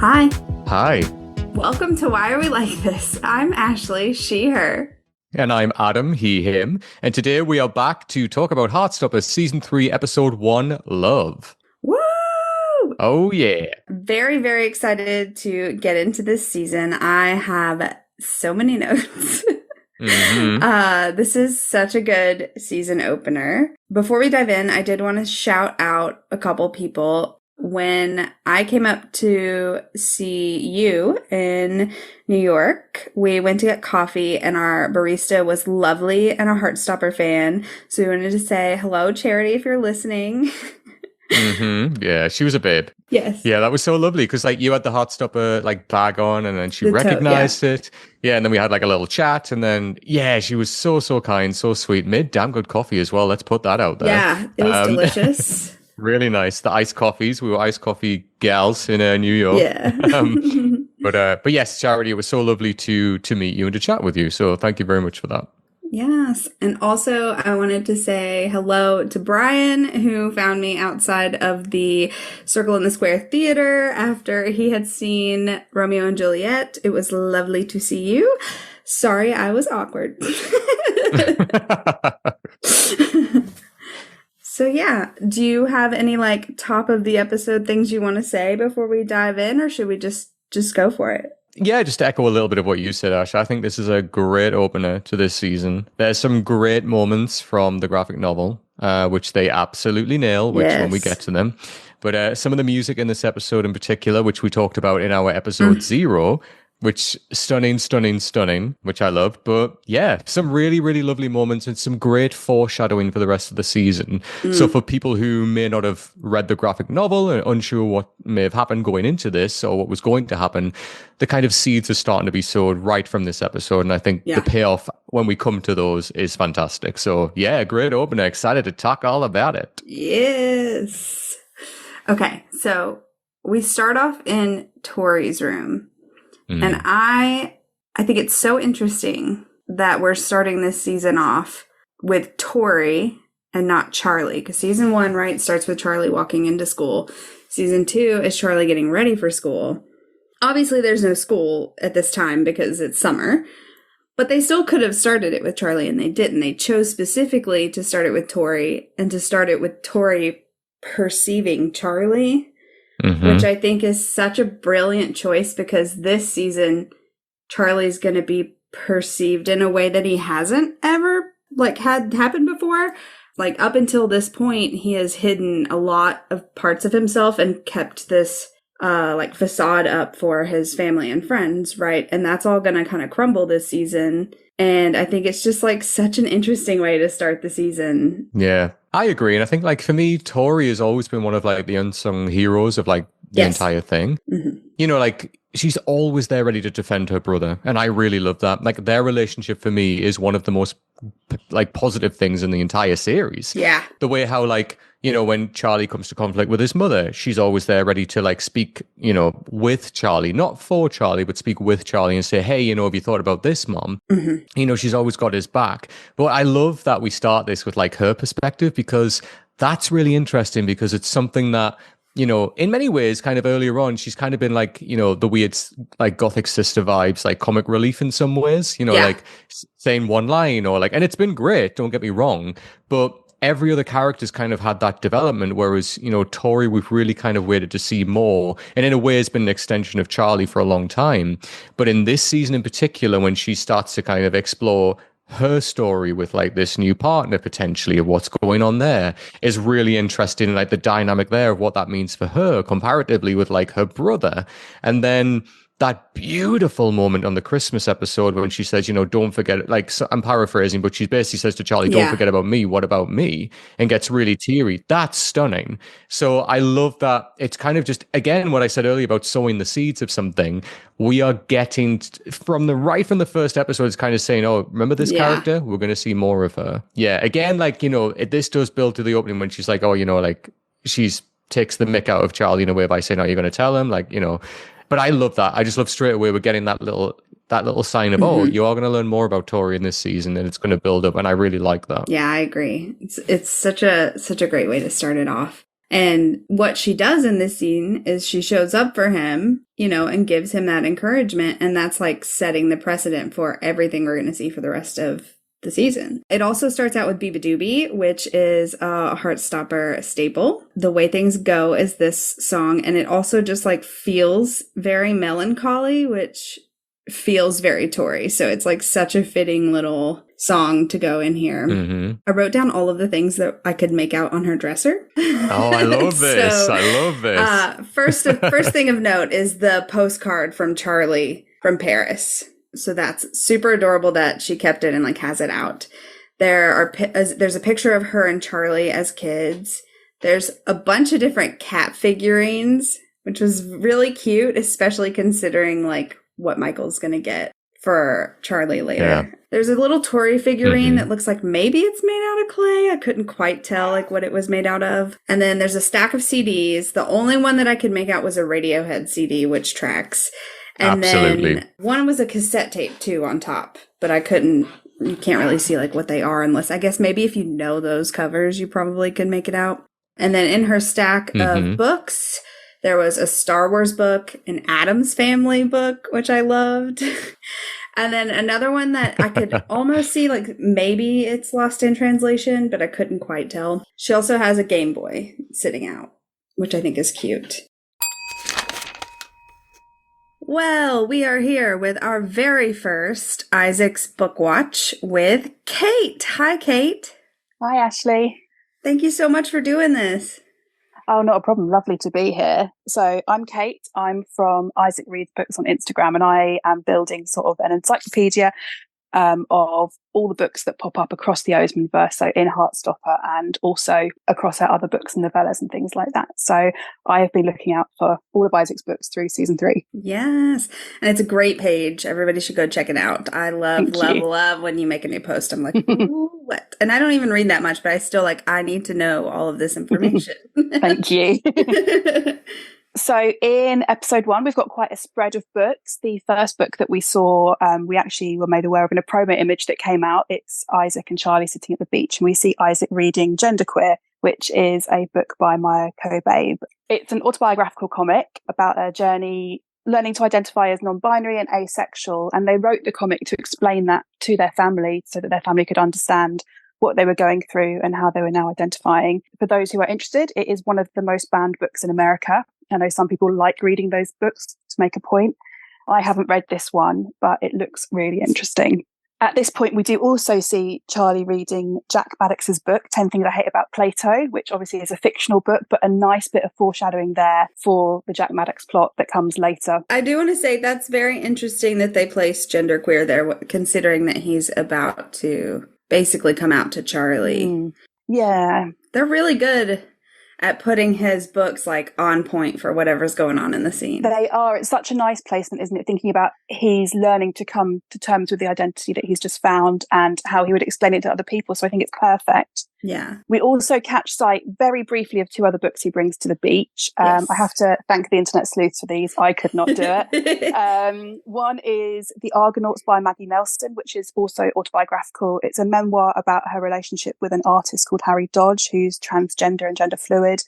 Hi. Hi. Welcome to Why Are We Like This? I'm Ashley, she, her. And I'm Adam, he, him. And today we are back to talk about Heartstopper Season 3, Episode 1, Love. Woo! Oh, yeah. Very, very excited to get into this season. I have so many notes. This is such a good season opener. Before we dive in, I did want to shout out a couple people. When I came up to see you in New York, we went to get coffee and our barista was lovely and a Heartstopper fan. So we wanted to say hello, Charity, if you're listening. Yeah, she was a babe. Yes. Yeah, that was so lovely because like you had the Heartstopper like bag on and then she recognized it. Yeah, and then we had like a little chat and then yeah, she was so kind, so sweet. Made damn good coffee as well. Let's put that out there. Yeah, it was delicious. Really nice. The iced coffees. We were iced coffee gals in New York. Yeah. But yes, Charity, it was so lovely to meet you and to chat with you. So thank you very much for that. Yes. And also I wanted to say hello to Brian, who found me outside of the Circle in the Square Theater after he had seen Romeo and Juliet. It was lovely to see you. Sorry, I was awkward. So yeah, do you have any like top of the episode things you want to say before we dive in, or should we just go for it? Yeah, just to echo a little bit of what you said, Ash. I think this is a great opener to this season. There's some great moments from the graphic novel, which they absolutely nail, when we get to them. But some of the music in this episode in particular, which we talked about in our episode 0, which stunning, which I loved. But yeah, some really, really lovely moments and some great foreshadowing for the rest of the season. So for people who may not have read the graphic novel and unsure what may have happened going into this or what was going to happen, the kind of seeds are starting to be sowed right from this episode. And I think the payoff when we come to those is fantastic. So yeah, great opener. Excited to talk all about it. Yes. Okay, so we start off in Tori's room. And I think it's so interesting that we're starting this season off with Tori and not Charlie. Because season 1, right, starts with Charlie walking into school. Season 2 is Charlie getting ready for school. Obviously, there's no school at this time because it's summer. But they still could have started it with Charlie, and they didn't. They chose specifically to start it with Tori and to start it with Tori perceiving Charlie. Which I think is such a brilliant choice because this season, Charlie's going to be perceived in a way that he hasn't ever had happened before. Like up until this point, he has hidden a lot of parts of himself and kept this facade up for his family and friends, right? And that's all going to kind of crumble this season. And I think it's just such an interesting way to start the season. Yeah, I agree. And I think for me, Tori has always been one of the unsung heroes of the entire thing. You know, she's always there ready to defend her brother. And I really love that. Their relationship for me is one of the most positive things in the entire series. Yeah. The way how when Charlie comes to conflict with his mother, she's always there ready to speak, with Charlie, not for Charlie, but speak with Charlie and say, hey, have you thought about this, Mom? She's always got his back. But I love that we start this with her perspective because that's really interesting because it's something that, in many ways, kind of earlier on, she's kind of been the weird, gothic sister vibes, comic relief in some ways, saying one line and it's been great, don't get me wrong, but every other character's kind of had that development, whereas, Tori, we've really kind of waited to see more. And in a way, it's been an extension of Charlie for a long time. But in this season in particular, when she starts to kind of explore her story with this new partner potentially of what's going on there is really interesting. And the dynamic there of what that means for her comparatively with her brother. And then that beautiful moment on the Christmas episode when she says, don't forget, so I'm paraphrasing, but she basically says to Charlie, don't forget about me. What about me? And gets really teary. That's stunning. So I love that. It's kind of just, again, what I said earlier about sowing the seeds of something. We are getting from the first episode, it's kind of saying, oh, remember this character? We're going to see more of her. Yeah. Again, this does build to the opening when she's she's takes the mick out of Charlie in a way by saying, oh, you're going to tell him, But I love that. I just love straight away we're getting that little sign of, oh, you are going to learn more about Tori in this season and it's going to build up. And I really like that. Yeah, I agree. It's such a great way to start it off. And what she does in this scene is she shows up for him, you know, and gives him that encouragement. And that's like setting the precedent for everything we're going to see for the rest of the season. It also starts out with Beeba Doobie, which is a Heartstopper staple. The Way Things Go is this song, and it also just like feels very melancholy, which feels very Tori. So it's like such a fitting little song to go in here. Mm-hmm. I wrote down all of the things that I could make out on her dresser. Oh, I love this. I love this. First thing of note is the postcard from Charlie from Paris. So that's super adorable that she kept it and like has it out. There's a picture of her and Charlie as kids. There's a bunch of different cat figurines, which was really cute, especially considering like what Michael's going to get for Charlie later. Yeah. There's a little Tori figurine that looks like maybe it's made out of clay. I couldn't quite tell like what it was made out of. And then there's a stack of CDs. The only one that I could make out was a Radiohead CD, which tracks. And Absolutely. Then one was a cassette tape too on top, but you can't really see like what they are unless, I guess maybe if you know those covers, you probably could make it out. And then in her stack of books, there was a Star Wars book, an Addams Family book, which I loved. And then another one that I could almost see, like maybe it's lost in translation, but I couldn't quite tell. She also has a Game Boy sitting out, which I think is cute. Well, we are here with our very first Isaac's Book Watch with Kate. Hi, Kate. Hi, Ashley. Thank you so much for doing this. Oh, not a problem. Lovely to be here. So I'm Kate. I'm from Isaac Reads Books on Instagram, and I am building sort of an encyclopedia of all the books that pop up across the Oseman verse, so in Heartstopper and also across our other books and novellas and things like that. So I have been looking out for all of Isaac's books through season 3. Yes. And it's a great page. Everybody should go check it out. I love when you make a new post. I'm like, ooh, what? And I don't even read that much, but I still I need to know all of this information. Thank you. So in episode 1, we've got quite a spread of books. The first book that we saw, we actually were made aware of in a promo image that came out. It's Isaac and Charlie sitting at the beach, and we see Isaac reading Genderqueer, which is a book by Maya Kobabe. It's an autobiographical comic about a journey learning to identify as non-binary and asexual. And they wrote the comic to explain that to their family so that their family could understand what they were going through and how they were now identifying. For those who are interested, it is one of the most banned books in America. I know some people like reading those books to make a point. I haven't read this one, but it looks really interesting. At this point, we do also see Charlie reading Jack Maddox's book, 10 Things I Hate About Plato, which obviously is a fictional book, but a nice bit of foreshadowing there for the Jack Maddox plot that comes later. I do want to say that's very interesting that they place genderqueer there, considering that he's about to basically come out to Charlie. Yeah. They're really good at putting his books on point for whatever's going on in the scene. They are. It's such a nice placement, isn't it? Thinking about he's learning to come to terms with the identity that he's just found and how he would explain it to other people. So I think it's perfect. Yeah. We also catch sight very briefly of 2 other books he brings to the beach. Yes. I have to thank the internet sleuths for these. I could not do it. One is The Argonauts by Maggie Nelson, which is also autobiographical. It's a memoir about her relationship with an artist called Harry Dodge, who's transgender and gender fluid,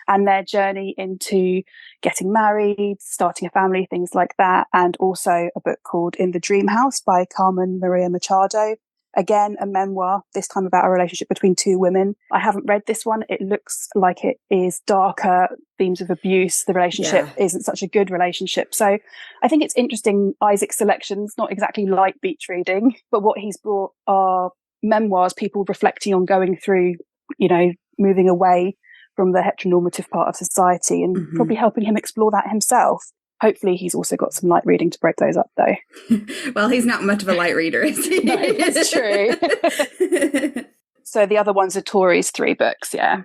and their journey into getting married, starting a family, things like that. And also a book called In the Dream House by Carmen Maria Machado. Again, a memoir, this time about a relationship between 2 women. I haven't read this one. It looks like it is darker, themes of abuse. The relationship isn't such a good relationship. So I think it's interesting, Isaac's selections, not exactly like beach reading, but what he's brought are memoirs, people reflecting on going through, moving away from the heteronormative part of society and probably helping him explore that himself. Hopefully he's also got some light reading to break those up, though. Well, he's not much of a light reader, is he? No, that's true. So the other ones are Tori's 3 books, yeah.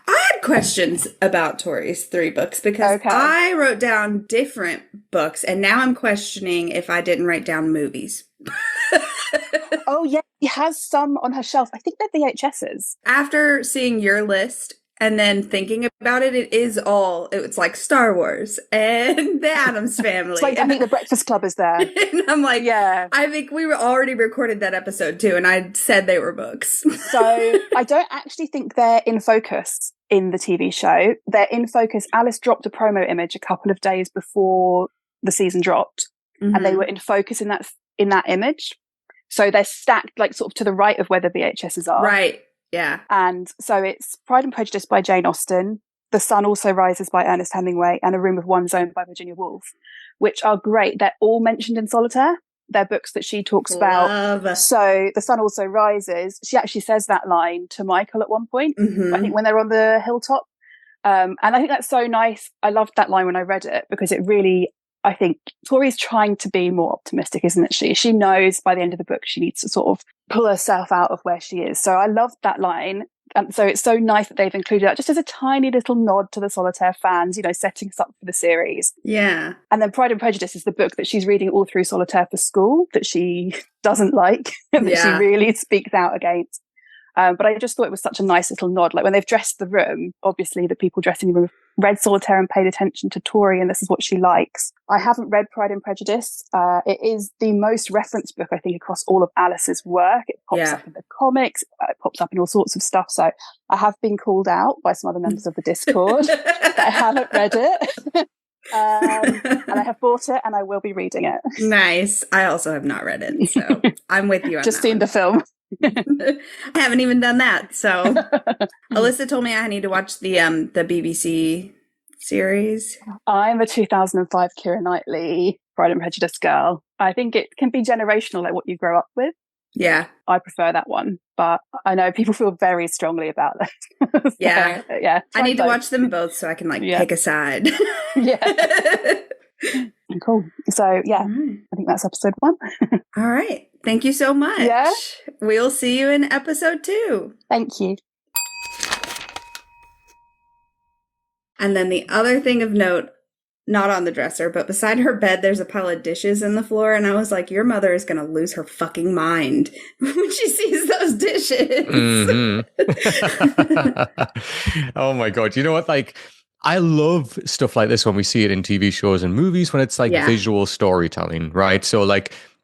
I had questions about Tori's 3 books because I wrote down different books, and now I'm questioning if I didn't write down movies. Oh, yeah. She has some on her shelf. I think they're VHSs. After seeing your list And then thinking about it, it's like Star Wars and the Addams Family. It's like, I think the Breakfast Club is there. And I'm like, yeah. I think we were already recorded that episode too, and I said they were books. So I don't actually think they're in focus in the TV show. They're in focus. Alice dropped a promo image a couple of days before the season dropped, and they were in focus in that image. So they're stacked like sort of to the right of where the VHSs are. Right. Yeah. And so it's Pride and Prejudice by Jane Austen, The Sun Also Rises by Ernest Hemingway, and A Room of One's Own by Virginia Woolf, which are great. They're all mentioned in Solitaire. They're books that she talks about. So The Sun Also Rises, she actually says that line to Michael at one point, I think when they're on the hilltop. And I think that's so nice. I loved that line when I read it because it really, I think Tori's trying to be more optimistic, isn't it? She knows by the end of the book she needs to sort of pull herself out of where she is. So I loved that line. And so it's so nice that they've included that just as a tiny little nod to the Solitaire fans, you know, setting us up for the series. Yeah. And then Pride and Prejudice is the book that she's reading all through Solitaire for school that she doesn't like and that she really speaks out against. But I just thought it was such a nice little nod. Like when they've dressed the room, obviously the people dressing the room have read Solitaire and paid attention to Tori, and this is what she likes. I haven't read Pride and Prejudice. It is the most referenced book, I think, across all of Alice's work. It pops up in the comics, it pops up in all sorts of stuff. So I have been called out by some other members of the Discord that I haven't read it. And I have bought it and I will be reading it. Nice. I also have not read it, so I'm with you on just seen the film. I haven't even done that. So Alyssa told me I need to watch the BBC series. I'm a 2005 Keira Knightley Pride and Prejudice girl. I think it can be generational, like what you grow up with. Yeah. I prefer that one, but I know people feel very strongly about that. So, yeah. I need to watch them both so I can pick a side. Yeah. Cool. So yeah, I think that's episode 1. All right. Thank you so much. Yeah. We'll see you in episode 2. Thank you. And then the other thing of note, not on the dresser, but beside her bed, there's a pile of dishes in the floor. And I was like, your mother is going to lose her fucking mind when she sees those dishes. Oh my God. You know what? I love stuff like this when we see it in TV shows and movies, when it's visual storytelling, right? So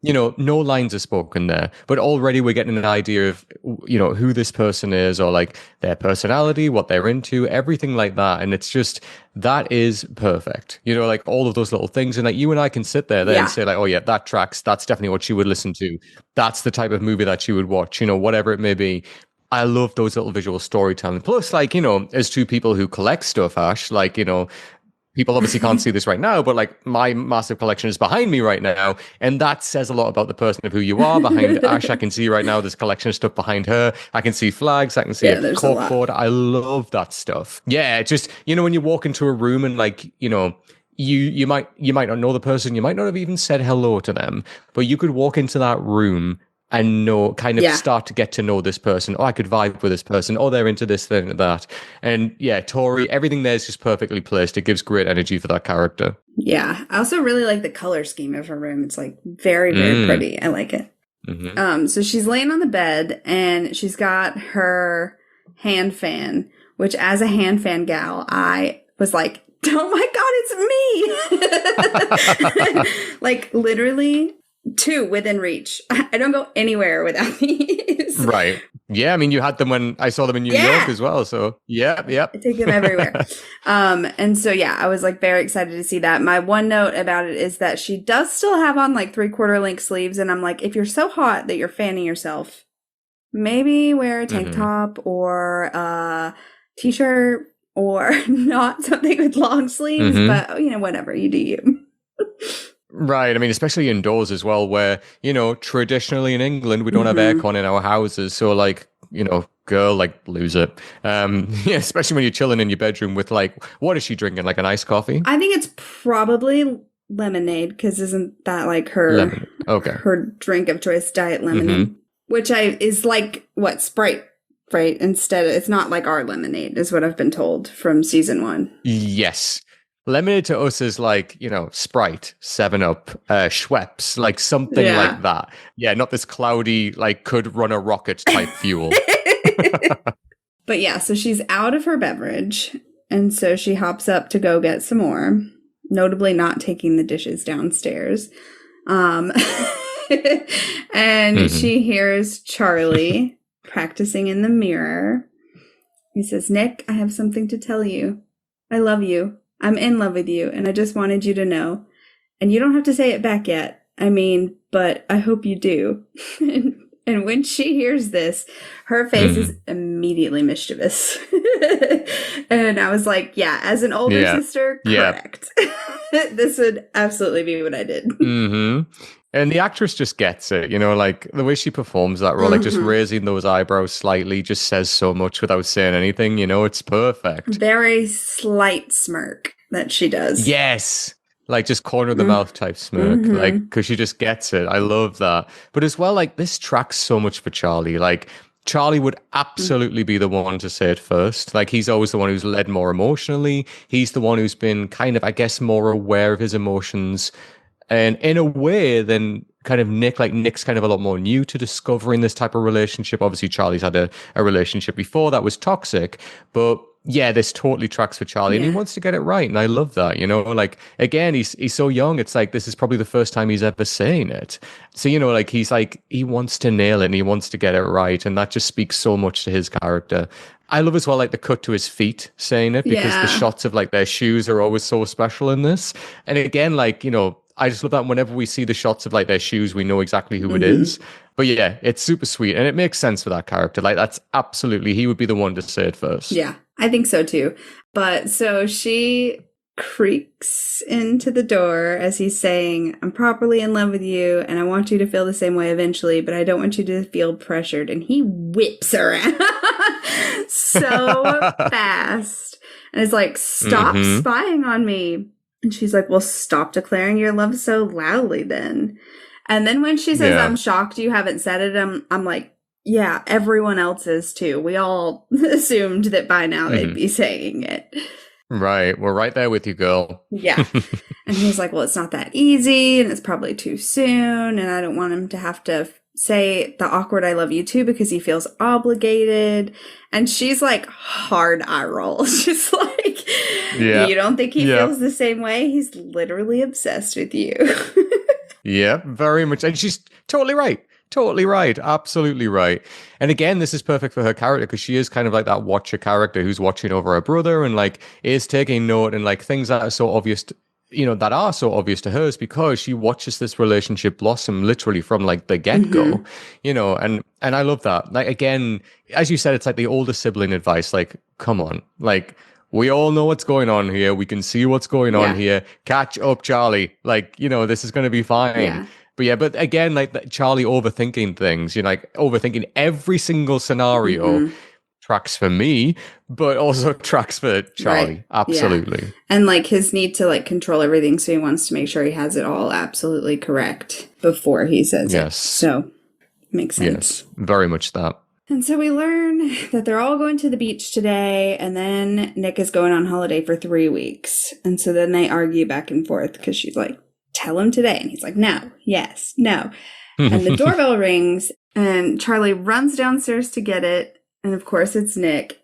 no lines are spoken there, but already we're getting an idea of, who this person is, or their personality, what they're into, everything like that. And it's just, that is perfect. All of those little things. And you and I can sit there and say oh yeah, that tracks. That's definitely what she would listen to. That's the type of movie that she would watch, whatever it may be. I love those little visual storytelling. Plus, as two people who collect stuff, Ash, people obviously can't see this right now, but my massive collection is behind me right now. And that says a lot about the person of who you are. Behind Ash, I can see right now there's a collection of stuff behind her. I can see flags. I can see a corkboard. I love that stuff. Yeah, just, when you walk into a room and you might not know the person. You might not have even said hello to them, but you could walk into that room and start to get to know this person. Oh, I could vibe with this person. Oh, they're into this, thing, that. And yeah, Tori, everything there is just perfectly placed. It gives great energy for that character. Yeah. I also really like the color scheme of her room. It's very, very pretty. I like it. Mm-hmm. So she's laying on the bed and she's got her hand fan, which as a hand fan gal, I was like, oh my God, it's me. Literally 2 within reach. I don't go anywhere without these. Right. Yeah. I mean, you had them when I saw them in New York as well. So yeah. I take them everywhere. And so, I was very excited to see that. My one note about it is that she does still have on 3/4 length sleeves. And I'm like, if you're so hot that you're fanning yourself, maybe wear a tank top or a t-shirt or not something with long sleeves, but whatever, you do you. Right. I mean, especially indoors as well, where, traditionally in England, we don't have aircon in our houses. So girl, lose it. Especially when you're chilling in your bedroom with what is she drinking? An iced coffee? I think it's probably lemonade, because isn't that her, her drink of choice, diet lemonade, which is Sprite, right? Instead, it's not like our lemonade is what I've been told from season 1. Yes. Lemonade to us is Sprite, 7-Up, Schweppes, something like that. Yeah, not this cloudy, could run a rocket type fuel. But yeah, so she's out of her beverage. And so she hops up to go get some more, notably not taking the dishes downstairs. And she hears Charlie practicing in the mirror. He says, Nick, I have something to tell you. I love you. I'm in love with you. And I just wanted you to know. And you don't have to say it back yet. I mean, but I hope you do. And when she hears this, her face is immediately mischievous. And I was like, yeah, as an older sister, correct. This would absolutely be what I did. And the actress just gets it, you know, like the way she performs that role, like just raising those eyebrows slightly just says so much without saying anything, you know, it's perfect. Very slight smirk that she does. Yes. Like just corner of the mouth type smirk, like, because she just gets it. I love that. But as well, like this tracks so much for Charlie. Like Charlie would absolutely be the one to say it first. Like he's always the one who's led more emotionally. He's the one who's been kind of, I guess, more aware of his emotions. And in a way, then kind of Nick, like Nick's kind of a lot more new to discovering this type of relationship. Obviously, Charlie's had a relationship before that was toxic, but yeah, this totally tracks for Charlie and he wants to get it right. And I love that, you know, like, again, he's so young. It's like, this is probably the first time he's ever saying it. So, you know, like, he wants to nail it and he wants to get it right. And that just speaks so much to his character. I love as well, like the cut to his feet saying it because the shots of like their shoes are always so special in this. And again, like, you know, I just love that whenever we see the shots of like their shoes, we know exactly who it is. But yeah, it's super sweet. And it makes sense for that character. Like that's absolutely, he would be the one to say it first. Yeah, I think so too. But so she creaks into the door as he's saying, I'm properly in love with you and I want you to feel the same way eventually, but I don't want you to feel pressured. And he whips her out so fast. And is like, stop spying on me. And she's like, well, stop declaring your love so loudly then. And then when she says, I'm shocked you haven't said it, I'm like, yeah, everyone else is too. We all assumed that by now they'd be saying it. Right. We're right there with you, girl. Yeah. And he's like, well, it's not that easy and it's probably too soon. And I don't want him to have to say the awkward I love you too because he feels obligated. And she's like hard eye roll. She's like, you don't think he feels the same way? He's literally obsessed with you. Yeah, very much. And she's totally right. Totally right. Absolutely right. And again, this is perfect for her character because she is kind of like that watcher character who's watching over her brother and like is taking note and like things that are so obvious that are so obvious to her is because she watches this relationship blossom literally from like the get-go, and I love that. Like, again, as you said, it's like the older sibling advice, like, come on, like, we all know what's going on here. We can see what's going on here. Catch up, Charlie. Like, this is going to be fine. Yeah. But again, like Charlie overthinking things, like overthinking every single scenario tracks for me, but also tracks for Charlie. Right. Absolutely. Yeah. And like his need to like control everything. So he wants to make sure he has it all absolutely correct before he says it. So makes sense. Yes, very much that. And so we learn that they're all going to the beach today, and then Nick is going on holiday for 3 weeks. And so then they argue back and forth because she's like, tell him today. And he's like, no, yes, no. And the doorbell rings, and Charlie runs downstairs to get it. And of course, it's Nick.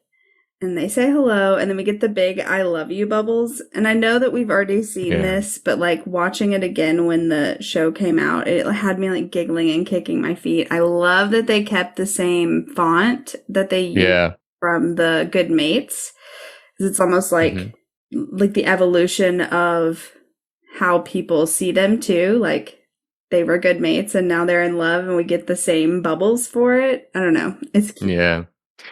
And they say hello, and then we get the big I love you bubbles. And I know that we've already seen this, but like watching it again when the show came out, it had me like giggling and kicking my feet. I love that they kept the same font that they used from the Good Mates. It's almost like the evolution of how people see them too. Like they were good mates and now they're in love and we get the same bubbles for it. I don't know. It's cute. Yeah.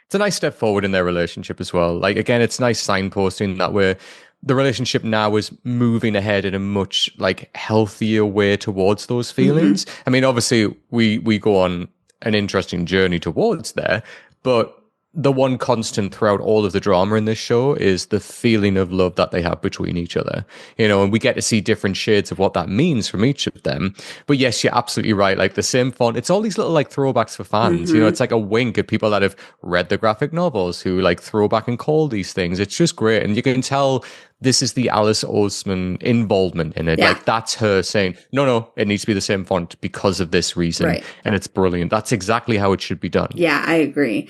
It's a nice step forward in their relationship as well. Like, again, it's nice signposting that the relationship now is moving ahead in a much like healthier way towards those feelings. I mean, obviously we go on an interesting journey towards there, but the one constant throughout all of the drama in this show is the feeling of love that they have between each other, and we get to see different shades of what that means from each of them. But yes, you're absolutely right. Like the same font, it's all these little like throwbacks for fans, it's like a wink at people that have read the graphic novels who like throw back and call these things. It's just great. And you can tell this is the Alice Oseman involvement in it. Yeah. Like that's her saying, no, it needs to be the same font because of this reason. Right. And it's brilliant. That's exactly how it should be done. Yeah, I agree.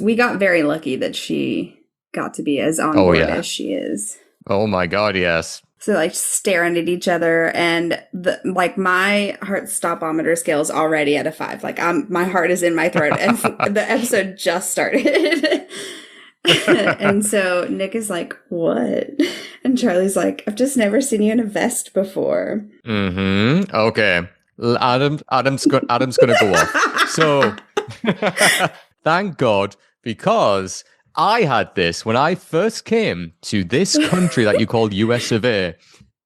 We got very lucky that she got to be as on board as she is. Oh my God, yes. So like staring at each other, and my heart stopometer scale is already at a 5. Like my heart is in my throat, and the episode just started. And so Nick is like, "What?" And Charlie's like, "I've just never seen you in a vest before." Mm-hmm. Okay, Adam's gonna go off. So thank God, because I had this when I first came to this country that you call US of A,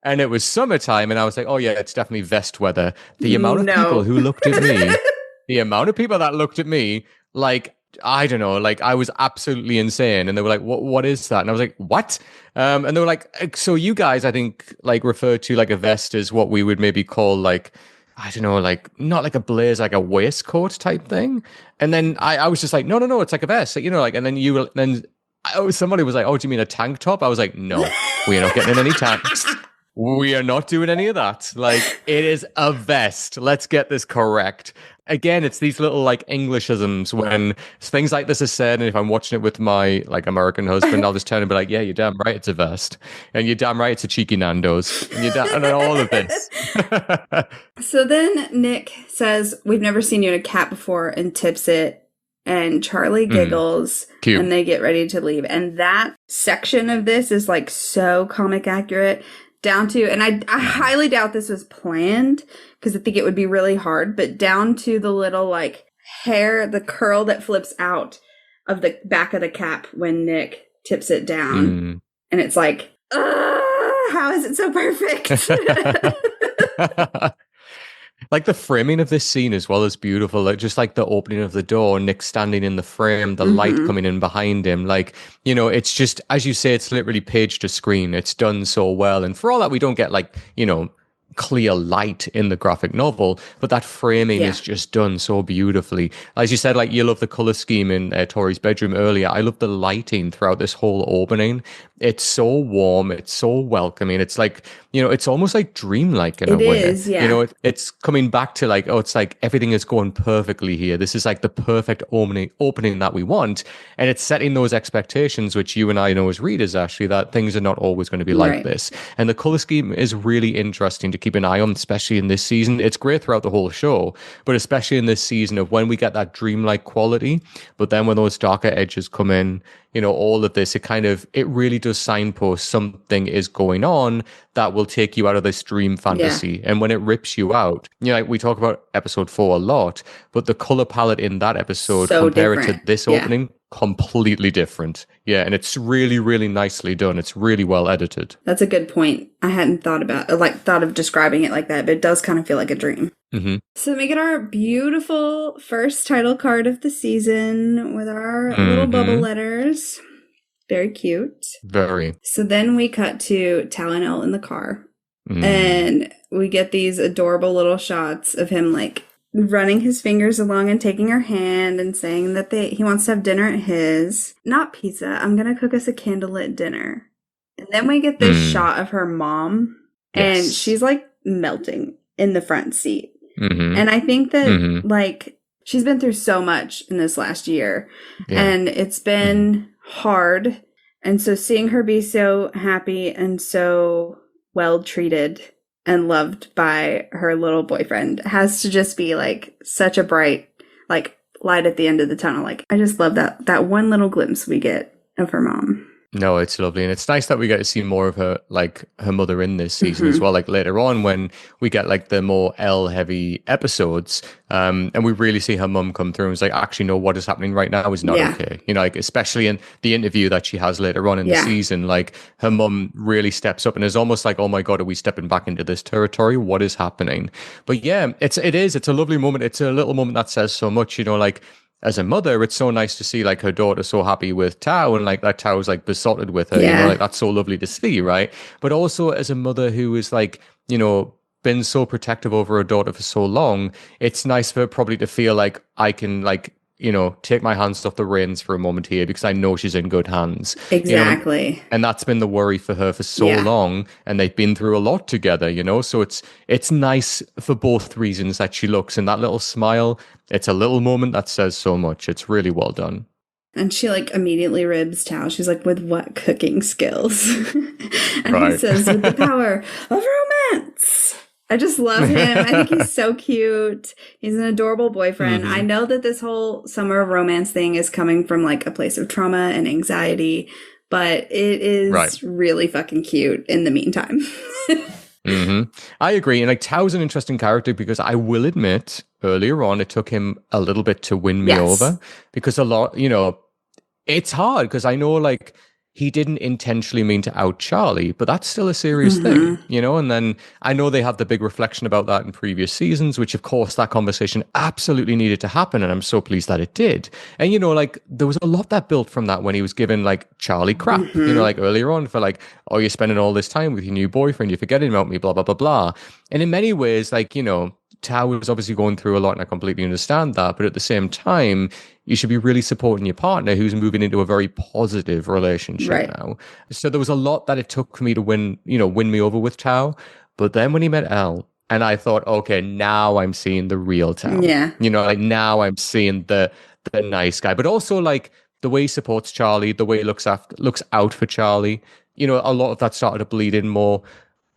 and it was summertime, and I was like, oh yeah, it's definitely vest weather. The amount of people who looked at me, the amount of people that looked at me, like, I don't know, like I was absolutely insane. And they were like, what is that? And I was like, what? And they were like, so you guys, I think, like refer to like a vest as what we would maybe call like, I don't know, like not like a blazer, like a waistcoat type thing. And then I was just like, no, it's like a vest, you know, like, and then somebody was like, oh, do you mean a tank top? I was like, no, we are not getting in any tanks. We are not doing any of that. Like, it is a vest. Let's get this correct. Again, it's these little like Englishisms when things like this are said, and if I'm watching it with my like American husband, I'll just turn and be like, yeah, you're damn right it's a vest. And you're damn right it's a cheeky Nando's. And and all of this. So then Nick says, we've never seen you in a cap before, and tips it. And Charlie giggles, and they get ready to leave. And that section of this is like so comic accurate. Down to, and I highly doubt this was planned because I think it would be really hard, but down to the little like hair, the curl that flips out of the back of the cap when Nick tips it down. And it's like, how is it so perfect? Like the framing of this scene as well is beautiful. Like just like the opening of the door, Nick standing in the frame, the light coming in behind him. Like, you know, it's just, as you say, it's literally page to screen. It's done so well. And for all that, we don't get like, you know, clear light in the graphic novel, but that framing is just done so beautifully. As you said, like you love the color scheme in Tori's bedroom earlier. I love the lighting throughout this whole opening. It's so warm. It's so welcoming. It's like, you know, it's almost like dreamlike in a way. It is, yeah. You know, it's coming back to like, oh, it's like everything is going perfectly here. This is like the perfect opening that we want. And it's setting those expectations, which you and I know as readers, actually, that things are not always going to be like this. And the color scheme is really interesting to keep an eye on, especially in this season. It's great throughout the whole show, but especially in this season of when we get that dreamlike quality, but then when those darker edges come in, you know, all of this, it really does signpost something is going on that will take you out of this dream fantasy. And when it rips you out, you know, like we talk about episode 4 a lot, but the color palette in that episode, compare it to this opening, completely different. Yeah, and it's really, really nicely done. It's really well edited. That's a good point. I hadn't thought of describing it like that, but it does kind of feel like a dream. So we get our beautiful first title card of the season with our little bubble letters. Very cute. Very. So then we cut to Tal in the car. And we get these adorable little shots of him like running his fingers along and taking her hand and saying that he wants to have dinner at his. Not pizza. I'm going to cook us a candlelit dinner. And then we get this shot of her mom. And she's like melting in the front seat. And I think that like she's been through so much in this last year. And it's been hard. And so seeing her be so happy and so well treated and loved by her little boyfriend has to just be like such a bright like light at the end of the tunnel. Like I just love that one little glimpse we get of her mom. No, it's lovely. And it's nice that we get to see more of her, like her mother in this season as well. Like later on when we get like the more Elle heavy episodes, and we really see her mum come through and it's like, actually, no, what is happening right now is not okay. You know, like especially in the interview that she has later on in the season, like her mum really steps up and is almost like, oh my God, are we stepping back into this territory? What is happening? But yeah, it's a lovely moment. It's a little moment that says so much, you know, like, as a mother, it's so nice to see like her daughter so happy with Tao and like that Tao's like besotted with her, you know, like that's so lovely to see, right? But also as a mother who is like, you know, been so protective over her daughter for so long, it's nice for her probably to feel like I can like take my hands off the reins for a moment here because I know she's in good hands. Exactly. And that's been the worry for her for so long. And they've been through a lot together, So it's nice for both reasons that she looks, and that little smile, it's a little moment that says so much. It's really well done. And she immediately ribs Tao. She's like, with what cooking skills? And he says, with the power of romance. I just love him. I think he's so cute. He's an adorable boyfriend. I know that this whole summer of romance thing is coming from a place of trauma and anxiety, but it is really fucking cute in the meantime. I agree. And Tao's an interesting character because I will admit earlier on, it took him a little bit to win me over because a lot, it's hard because I know he didn't intentionally mean to out Charlie, but that's still a serious thing, and then I know they have the big reflection about that in previous seasons, which of course that conversation absolutely needed to happen. And I'm so pleased that it did. And, there was a lot that built from that when he was given Charlie crap, earlier on for oh, you're spending all this time with your new boyfriend, you're forgetting about me, blah, blah, blah, blah. And in many ways, Tao was obviously going through a lot, and I completely understand that. But at the same time, you should be really supporting your partner who's moving into a very positive relationship now. So there was a lot that it took for me to win me over with Tao. But then when he met Elle, and I thought, okay, now I'm seeing the real Tao. Yeah. Now I'm seeing the nice guy. But also the way he supports Charlie, the way he looks out for Charlie. A lot of that started to bleed in more.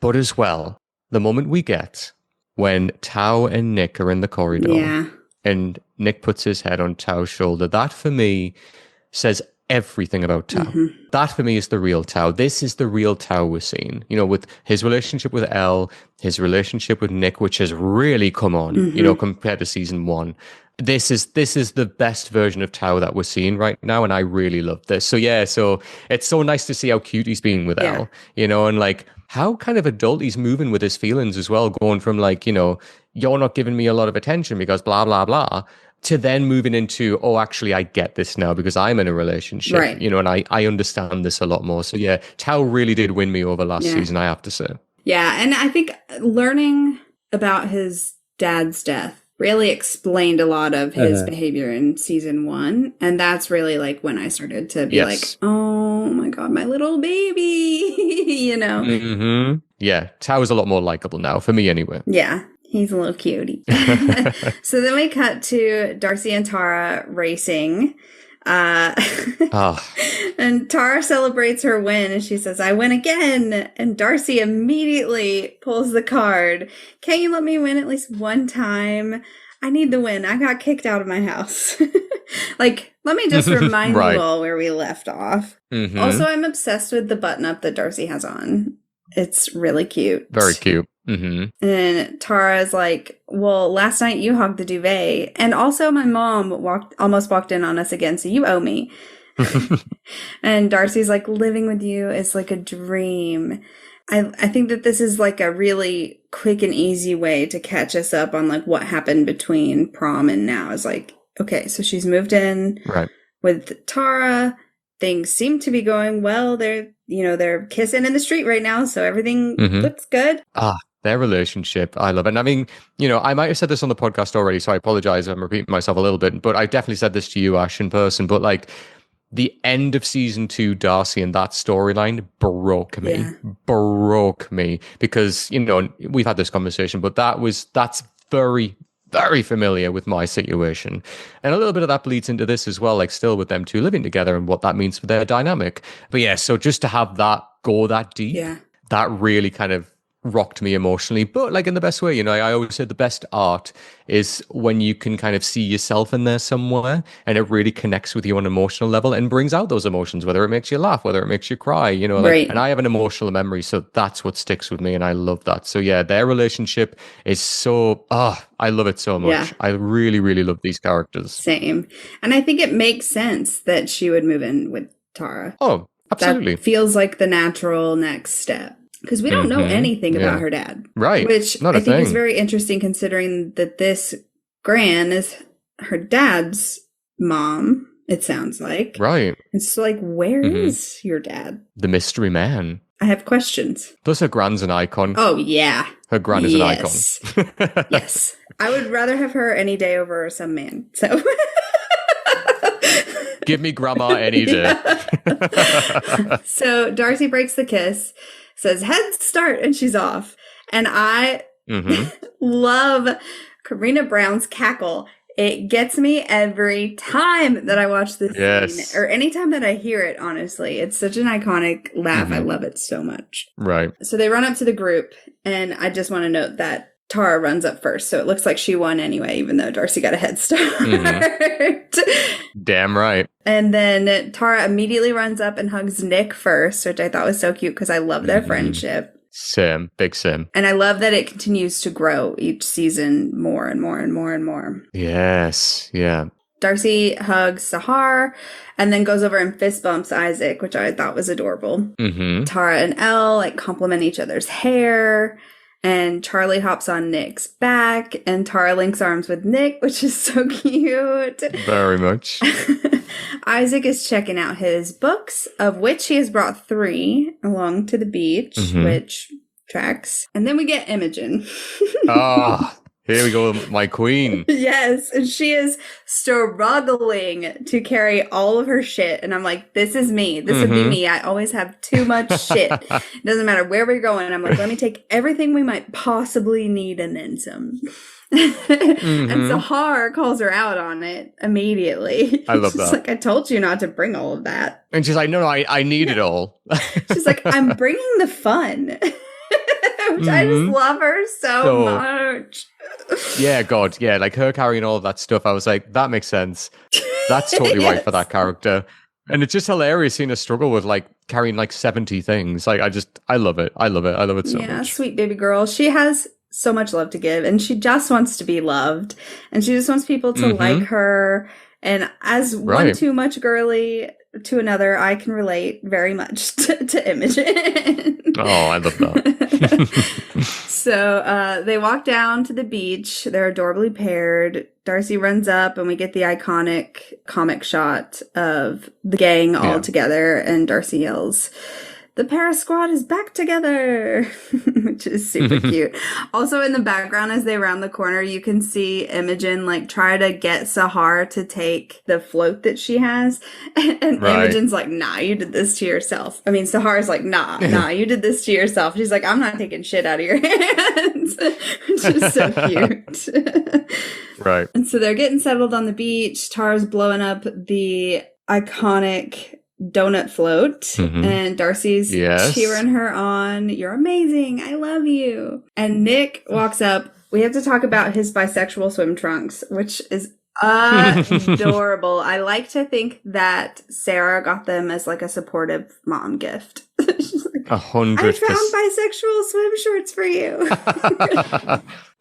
But as well, the moment we get when Tao and Nick are in the corridor and Nick puts his head on Tao's shoulder, that for me says everything about Tao. That for me is the real Tao. This is the real Tao we're seeing, with his relationship with Elle, his relationship with Nick, which has really come on, compared to season 1. This is the best version of Tao that we're seeing right now, and I really love this. So it's so nice to see how cute he's being with Elle, and how kind of adult he's moving with his feelings as well, going from you're not giving me a lot of attention because blah, blah, blah, to then moving into, oh, actually, I get this now because I'm in a relationship, and I understand this a lot more. So Tao really did win me over last season, I have to say. Yeah, and I think learning about his dad's death really explained a lot of his behavior in season 1. And that's really when I started to be oh my God, my little baby, Yeah, Tao is a lot more likable now, for me anyway. Yeah, he's a little cutie. So then we cut to Darcy and Tara racing. And Tara celebrates her win and she says, I win again. And Darcy immediately pulls the card. Can't you let me win at least one time? I need the win. I got kicked out of my house. Let me just remind you all where we left off. Also, I'm obsessed with the button up that Darcy has on. It's really cute. Very cute. And Tara's like, well, last night you hogged the duvet. And also my mom almost walked in on us again, so you owe me. And Darcy's like, living with you is like a dream. I think that this is a really quick and easy way to catch us up on what happened between prom and now. Is okay, so she's moved in with Tara. Things seem to be going well. They're kissing in the street right now, so everything looks good. Their relationship, I love it. And I mean, I might have said this on the podcast already, so I apologize if I'm repeating myself a little bit, but I definitely said this to you, Ash, in person. But the end of season 2, Darcy and that storyline broke me because, we've had this conversation, but that's very, very familiar with my situation. And a little bit of that bleeds into this as well, still with them two living together and what that means for their dynamic. But so just to have that go that deep, that really kind of rocked me emotionally, but in the best way. I always say the best art is when you can kind of see yourself in there somewhere and it really connects with you on an emotional level and brings out those emotions, whether it makes you laugh, whether it makes you cry, and I have an emotional memory, so that's what sticks with me, and I love that. So their relationship is so I love it so much. I really, really love these characters. Same. And I think it makes sense that she would move in with Tara. Oh, absolutely. That feels like the natural next step. Because we don't know anything about her dad. Right. Which I think is very interesting considering that this Gran is her dad's mom, it sounds like. Right. It's where is your dad? The mystery man. I have questions. Plus her Gran's an icon. Oh, yeah. Her Gran is an icon. Yes. I would rather have her any day over some man. So... Give me grandma any day. So Darcy breaks the kiss, says head start, and she's off. And I love Karina Brown's cackle. It gets me every time that I watch this scene, or anytime that I hear it, honestly. It's such an iconic laugh. I love it so much. Right. So they run up to the group, and I just want to note that Tara runs up first. So it looks like she won anyway, even though Darcy got a head start. Damn right. And then Tara immediately runs up and hugs Nick first, which I thought was so cute because I love their friendship. Sim, big sim. And I love that it continues to grow each season more and more and more and more. Yes, yeah. Darcy hugs Sahar and then goes over and fist bumps Isaac, which I thought was adorable. Tara and Elle like compliment each other's hair. And Charlie hops on Nick's back, and Tara links arms with Nick, which is so cute. Very much. Isaac is checking out his books, of which he has brought 3 along to the beach, which tracks. And then we get Imogen. Here we go, my queen. Yes, and she is struggling to carry all of her shit. And I'm like, this is me. This would be me. I always have too much shit. It doesn't matter where we're going. I'm like, let me take everything we might possibly need and then some. And Sahar calls her out on it immedially. I love that. She's like, I told you not to bring all of that. And she's like, no, I need it all. She's like, I'm bringing the fun. Which I just love her so much. Yeah, God, yeah, like her carrying all of that stuff, I was like, that makes sense. That's totally right for that character. And it's just hilarious seeing her struggle with like carrying like 70 things. Like, I love it. I love it so much. Yeah, sweet baby girl. She has so much love to give, and she just wants to be loved, and she just wants people to like her. And as one too much girly to another, I can relate very much to Imogen. Oh, I love that. So they walk down to the beach. They're adorably paired. Darcy runs up, and we get the iconic comic shot of the gang all together, and Darcy yells, "The Paris squad is back together," which is super cute. Also in the background, as they round the corner, you can see Imogen like try to get Sahar to take the float that she has. And Imogen's like, nah, you did this to yourself. I mean, Sahar's like, nah, you did this to yourself. She's like, I'm not taking shit out of your hands, which is so cute. Right. And so they're getting settled on the beach. Tara's blowing up the iconic donut float, and Darcy's cheering her on. You're amazing. I love you. And Nick walks up. We have to talk about his bisexual swim trunks, which is adorable. I like to think that Sarah got them as like a supportive mom gift. She's like, 100%. I found bisexual swim shorts for you.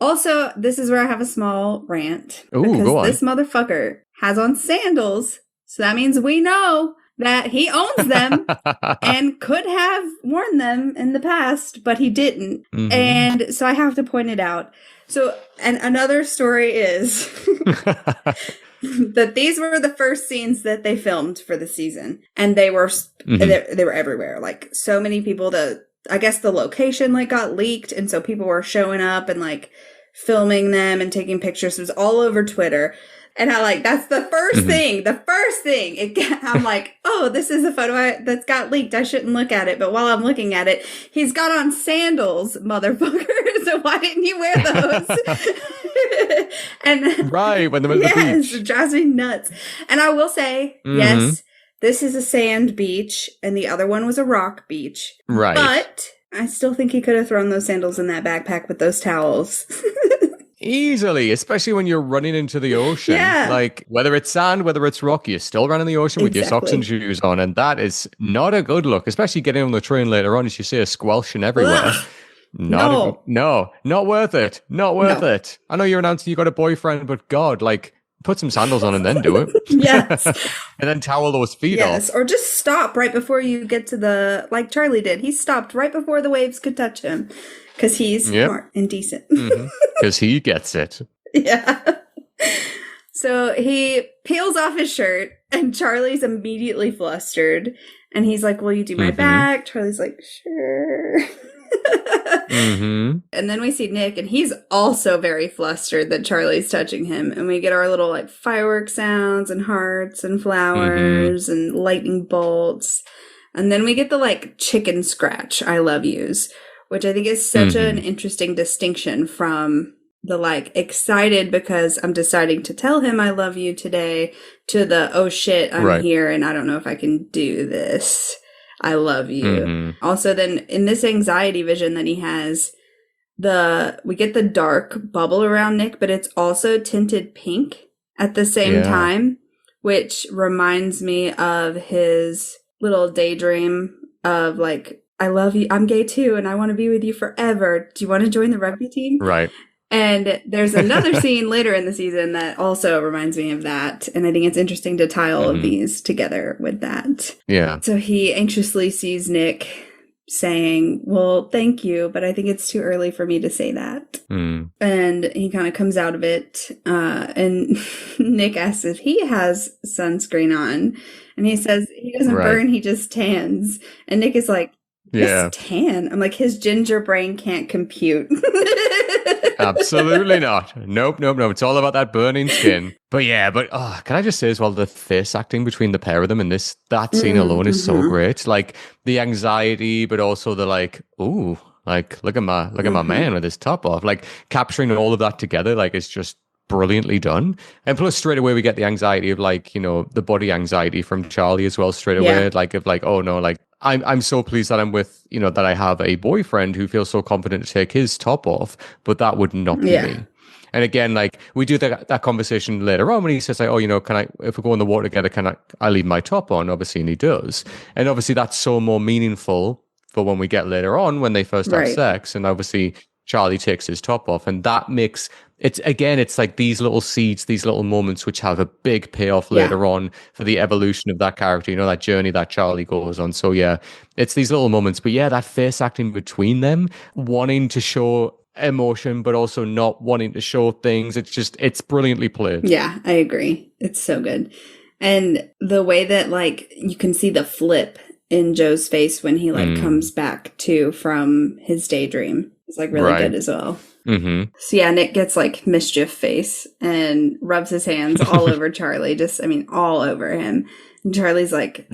Also, this is where I have a small rant. Ooh, because go on. this motherfucker has on sandals. So that means we know that he owns them and could have worn them in the past, but he didn't. And so I have to point it out. So, and another story is that these were the first scenes that they filmed for the season. And they were, they were everywhere. Like so many people, I guess the location like got leaked. And so people were showing up and like filming them and taking pictures. It was all over Twitter. And I like, that's the first thing, I'm like, oh, this is a photo that's got leaked. I shouldn't look at it. But while I'm looking at it, he's got on sandals, motherfucker. So why didn't you wear those? And right, when they're at the beach. It drives me nuts. And I will say, yes, this is a sand beach and the other one was a rock beach. Right. But I still think he could have thrown those sandals in that backpack with those towels. Easily, especially when you're running into the ocean. Yeah. Like, whether it's sand, whether it's rock, you still run in the ocean with your socks and shoes on. And that is not a good look, especially getting on the train later on as you see a squelching everywhere. Not worth it. Not worth it. I know you're announcing you got a boyfriend, but God, like, put some sandals on and then do it. Yes. And then towel those feet off. Or just stop right before you get to the, like Charlie did. He stopped right before the waves could touch him. Because he's smart and decent. Because he gets it. Yeah. So he peels off his shirt and Charlie's immediately flustered. And he's like, will you do my back? Charlie's like, sure. Mm-hmm. And then we see Nick, and he's also very flustered that Charlie's touching him. And we get our little like firework sounds and hearts and flowers and lightning bolts. And then we get the like chicken scratch I love yous, which I think is such an interesting distinction from the like excited because I'm deciding to tell him I love you today to the, oh shit, I'm here and I don't know if I can do this. I love you. Also, then in this anxiety vision that he has, we get the dark bubble around Nick, but it's also tinted pink at the same time, which reminds me of his little daydream of like, I love you. I'm gay too, and I want to be with you forever. Do you want to join the rugby team? Right. And there's another scene later in the season that also reminds me of that. And I think it's interesting to tie all of these together with that. Yeah. So he anxiously sees Nick saying, well, thank you, but I think it's too early for me to say that. And he kind of comes out of it. And Nick asks if he has sunscreen on. And he says he doesn't burn, he just tans. And Nick is like, just tan? I'm like, his ginger brain can't compute. Absolutely not. Nope. It's all about that burning skin. But can I just say as well, the face acting between the pair of them in that scene alone is so great. Like the anxiety, but also the like, ooh, like look at my man with his top off. Like capturing all of that together, like it's just brilliantly done. And plus straight away we get the anxiety of like, you know, the body anxiety from Charlie as well straight away. Like of like, oh no, like I'm so pleased that I'm with, you know, that I have a boyfriend who feels so confident to take his top off, but that would not be me. And again, like we do that conversation later on when he says like, oh, you know, if we go in the water together, I leave my top on? Obviously, and he does. And obviously that's so more meaningful for when we get later on when they first have sex. And obviously Charlie takes his top off, and that makes it's like these little seeds, these little moments which have a big payoff later on for the evolution of that character, you know, that journey that Charlie goes on. So it's these little moments, but that face acting between them, wanting to show emotion but also not wanting to show things, it's brilliantly played. Yeah, I agree. It's so good. And the way that like you can see the flip in Joe's face when he like comes back to from his daydream is like really good as well. So Nick gets like mischief face and rubs his hands all over Charlie, all over him. And Charlie's like,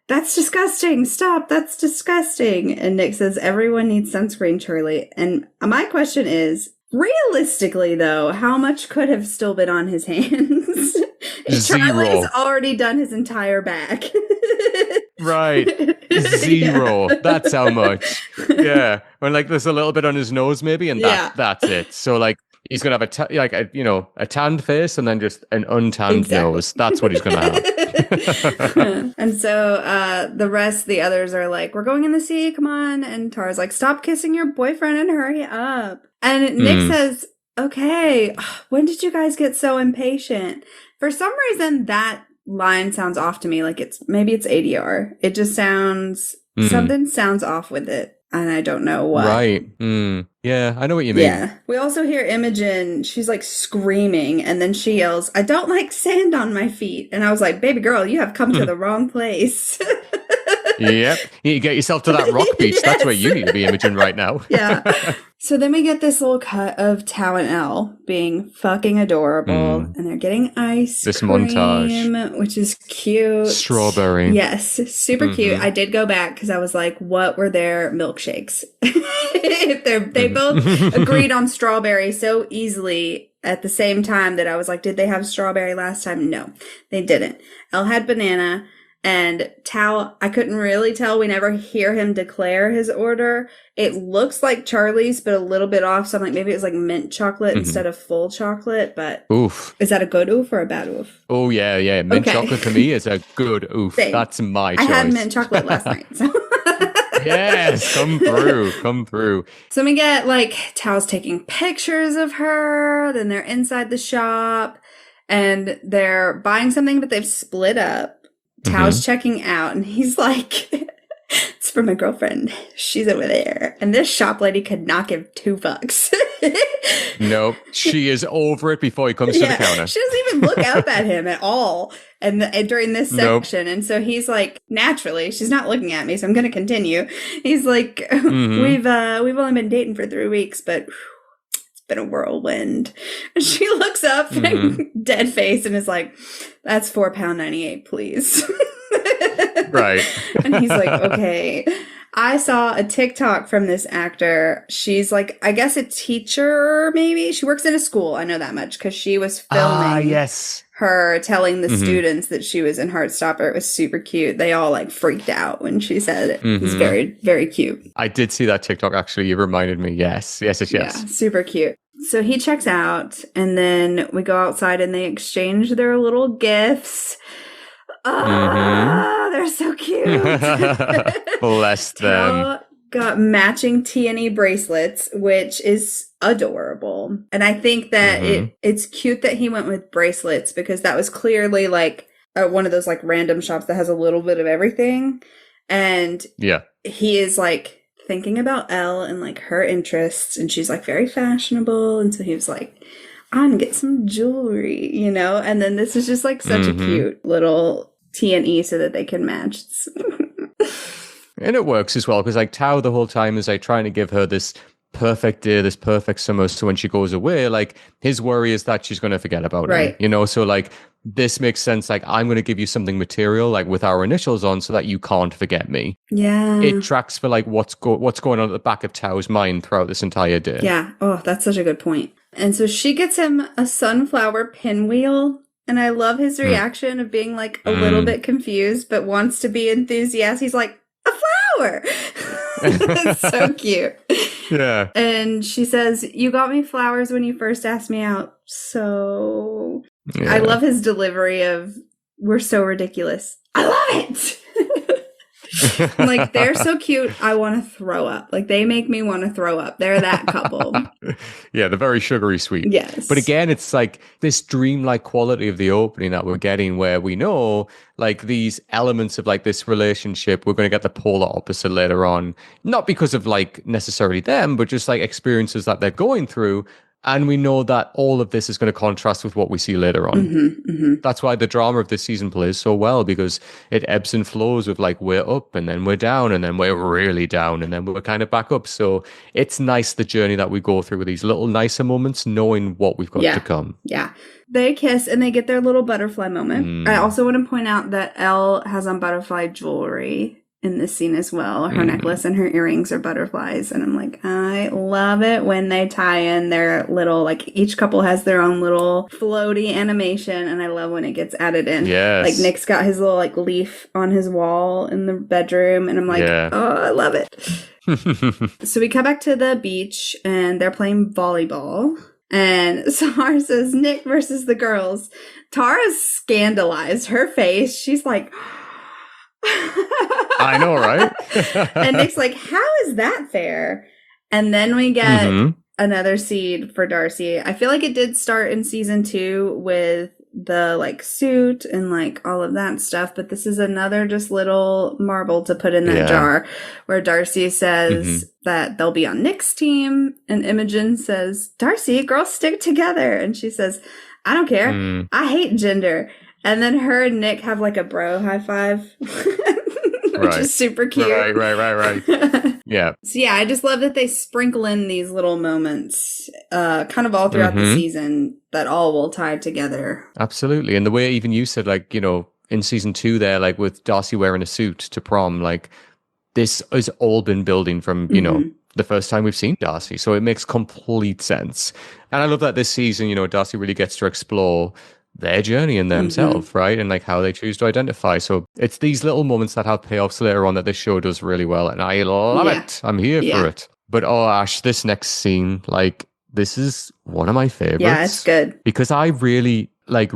that's disgusting. Stop. That's disgusting. And Nick says, everyone needs sunscreen, Charlie. And my question is, realistically though, how much could have still been on his hands? Charlie's already done his entire back. Zero. That's how much. Yeah. When like there's a little bit on his nose maybe, and that's it. So like he's gonna have a tanned face and then just an untanned nose. That's what he's gonna have. And so the others are like, we're going in the sea, come on. And Tara's like, stop kissing your boyfriend and hurry up. And Nick says, okay, when did you guys get so impatient? For some reason that line sounds off to me, like maybe it's ADR. It just sounds something sounds off with it, and I don't know what. Yeah, I know what you mean. Yeah. We also hear Imogen, she's like screaming, and then she yells, I don't like sand on my feet. And I was like, baby girl, you have come to the wrong place. Yep. You need to get yourself to that rock beach. That's where you need to be, Imogen, right now. So then we get this little cut of Tao and Elle being fucking adorable, and they're getting ice cream, montage, which is cute. Strawberry. Yes, super cute. I did go back because I was like, what were their milkshakes? They both agreed on strawberry so easily at the same time that I was like, did they have strawberry last time? No, they didn't. Elle had banana. And Tao, I couldn't really tell. We never hear him declare his order. It looks like Charlie's, but a little bit off. So I'm like, maybe it was like mint chocolate instead of full chocolate. But is that a good oof or a bad oof? Oh, yeah. Mint chocolate for me is a good oof. Same. That's my choice. I had mint chocolate last night. So. Yes, come through. So we get like Tao's taking pictures of her. Then they're inside the shop and they're buying something, but they've split up. Tao's checking out, and he's like, it's for my girlfriend. She's over there. And this shop lady could not give two fucks. Nope. She is over it before he comes to the counter. She doesn't even look up at him at all. And during this section. And so he's like, naturally, she's not looking at me, so I'm going to continue. He's like, we've only been dating for 3 weeks, but it's been a whirlwind. And she looks up, dead face, and is like, that's £4.98, please. Right. And he's like, okay. I saw a TikTok from this actor. She's like, I guess a teacher, maybe. She works in a school. I know that much because she was filming her telling the students that she was in Heartstopper. It was super cute. They all like freaked out when she said it. It was very, very cute. I did see that TikTok, actually. You reminded me. Yes. Yeah, super cute. So he checks out, and then we go outside and they exchange their little gifts. Oh, they're so cute. Bless them. Got matching T&E bracelets, which is adorable. And I think that it's cute that he went with bracelets because that was clearly like one of those like random shops that has a little bit of everything. And he is like thinking about Elle and like her interests, and she's like very fashionable. And so he was like, I'm gonna get some jewelry, you know? And then this is just like such a cute little T&E so that they can match. And it works as well because like Tao the whole time is like trying to give her this perfect day, this perfect summer. So when she goes away, like his worry is that she's going to forget about him, you know? So like this makes sense. Like I'm going to give you something material, like with our initials on, so that you can't forget me. Yeah. It tracks for like what's going on at the back of Tao's mind throughout this entire day. Yeah. Oh, that's such a good point. And so she gets him a sunflower pinwheel. And I love his reaction of being like a little bit confused, but wants to be enthusiastic. He's like, a flower. It's so cute. Yeah. And she says, you got me flowers when you first asked me out. So I love his delivery of, we're so ridiculous. I love it. Like, they're so cute. I want to throw up. Like, they make me want to throw up. They're that couple. Yeah, the very sugary sweet. Yes. But again, it's like this dreamlike quality of the opening that we're getting where we know like these elements of like this relationship, we're going to get the polar opposite later on. Not because of like necessarily them, but just like experiences that they're going through. And we know that all of this is going to contrast with what we see later on. That's why the drama of this season plays so well, because it ebbs and flows with like we're up and then we're down and then we're really down and then we're kind of back up. So it's nice the journey that we go through with these little nicer moments, knowing what we've got to come. Yeah. They kiss and they get their little butterfly moment. I also want to point out that Elle has on butterfly jewelry in this scene as well. Her necklace and her earrings are butterflies. And I'm like, I love it when they tie in their little, like each couple has their own little floaty animation. And I love when it gets added in. Yes. Like Nick's got his little like leaf on his wall in the bedroom. And I'm like, oh, I love it. So we come back to the beach and they're playing volleyball. And Sahar says, Nick versus the girls. Tara's scandalized. Her face, she's like... I know, right? And Nick's like, how is that fair? And then we get another seed for Darcy. I feel like it did start in season 2 with the like suit and like all of that stuff, but this is another just little marble to put in that jar where Darcy says that they'll be on Nick's team, and Imogen says, Darcy, girls stick together. And she says, I don't care. I hate gender. And then her and Nick have like a bro high five, which is super cute. Right. Yeah. So yeah, I just love that they sprinkle in these little moments kind of all throughout the season that all will tie together. Absolutely. And the way even you said, like, you know, in season 2 there, like with Darcy wearing a suit to prom, like this has all been building from, you know, the first time we've seen Darcy. So it makes complete sense. And I love that this season, you know, Darcy really gets to explore their journey in themselves, right? And like how they choose to identify. So it's these little moments that have payoffs later on that this show does really well. And I love it. I'm here for it. But oh, Ash, this next scene, like this is one of my favorites. Yeah, it's good. Because I really like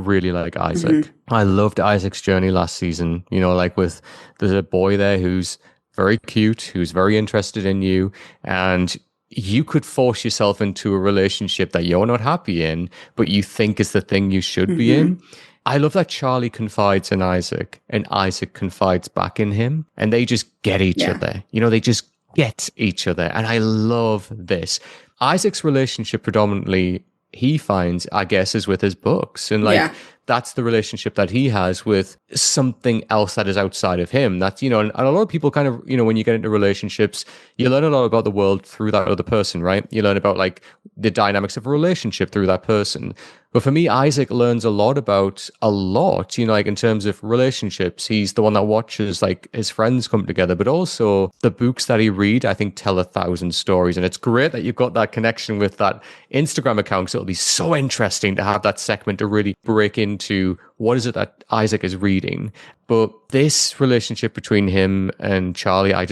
Isaac. I loved Isaac's journey last season. You know, like there's a boy there who's very cute, who's very interested in you. And you could force yourself into a relationship that you're not happy in, but you think is the thing you should be in. I love that Charlie confides in Isaac and Isaac confides back in him, and they just get each other. You know, they just get each other. And I love this. Isaac's relationship predominantly, he finds, I guess, is with his books. And like, Yeah. that's the relationship that he has with something else that is outside of him. That's, and a lot of people kind of, when you get into relationships, you learn a lot about the world through that other person, right? You learn about like the dynamics of a relationship through that person. But for me, Isaac learns a lot, like in terms of relationships. He's the one that watches like his friends come together, but also the books that he read, I think, tell 1,000 stories. And it's great that you've got that connection with that Instagram account. So it'll be so interesting to have that segment to really break into what is it that Isaac is reading. But this relationship between him and Charlie, I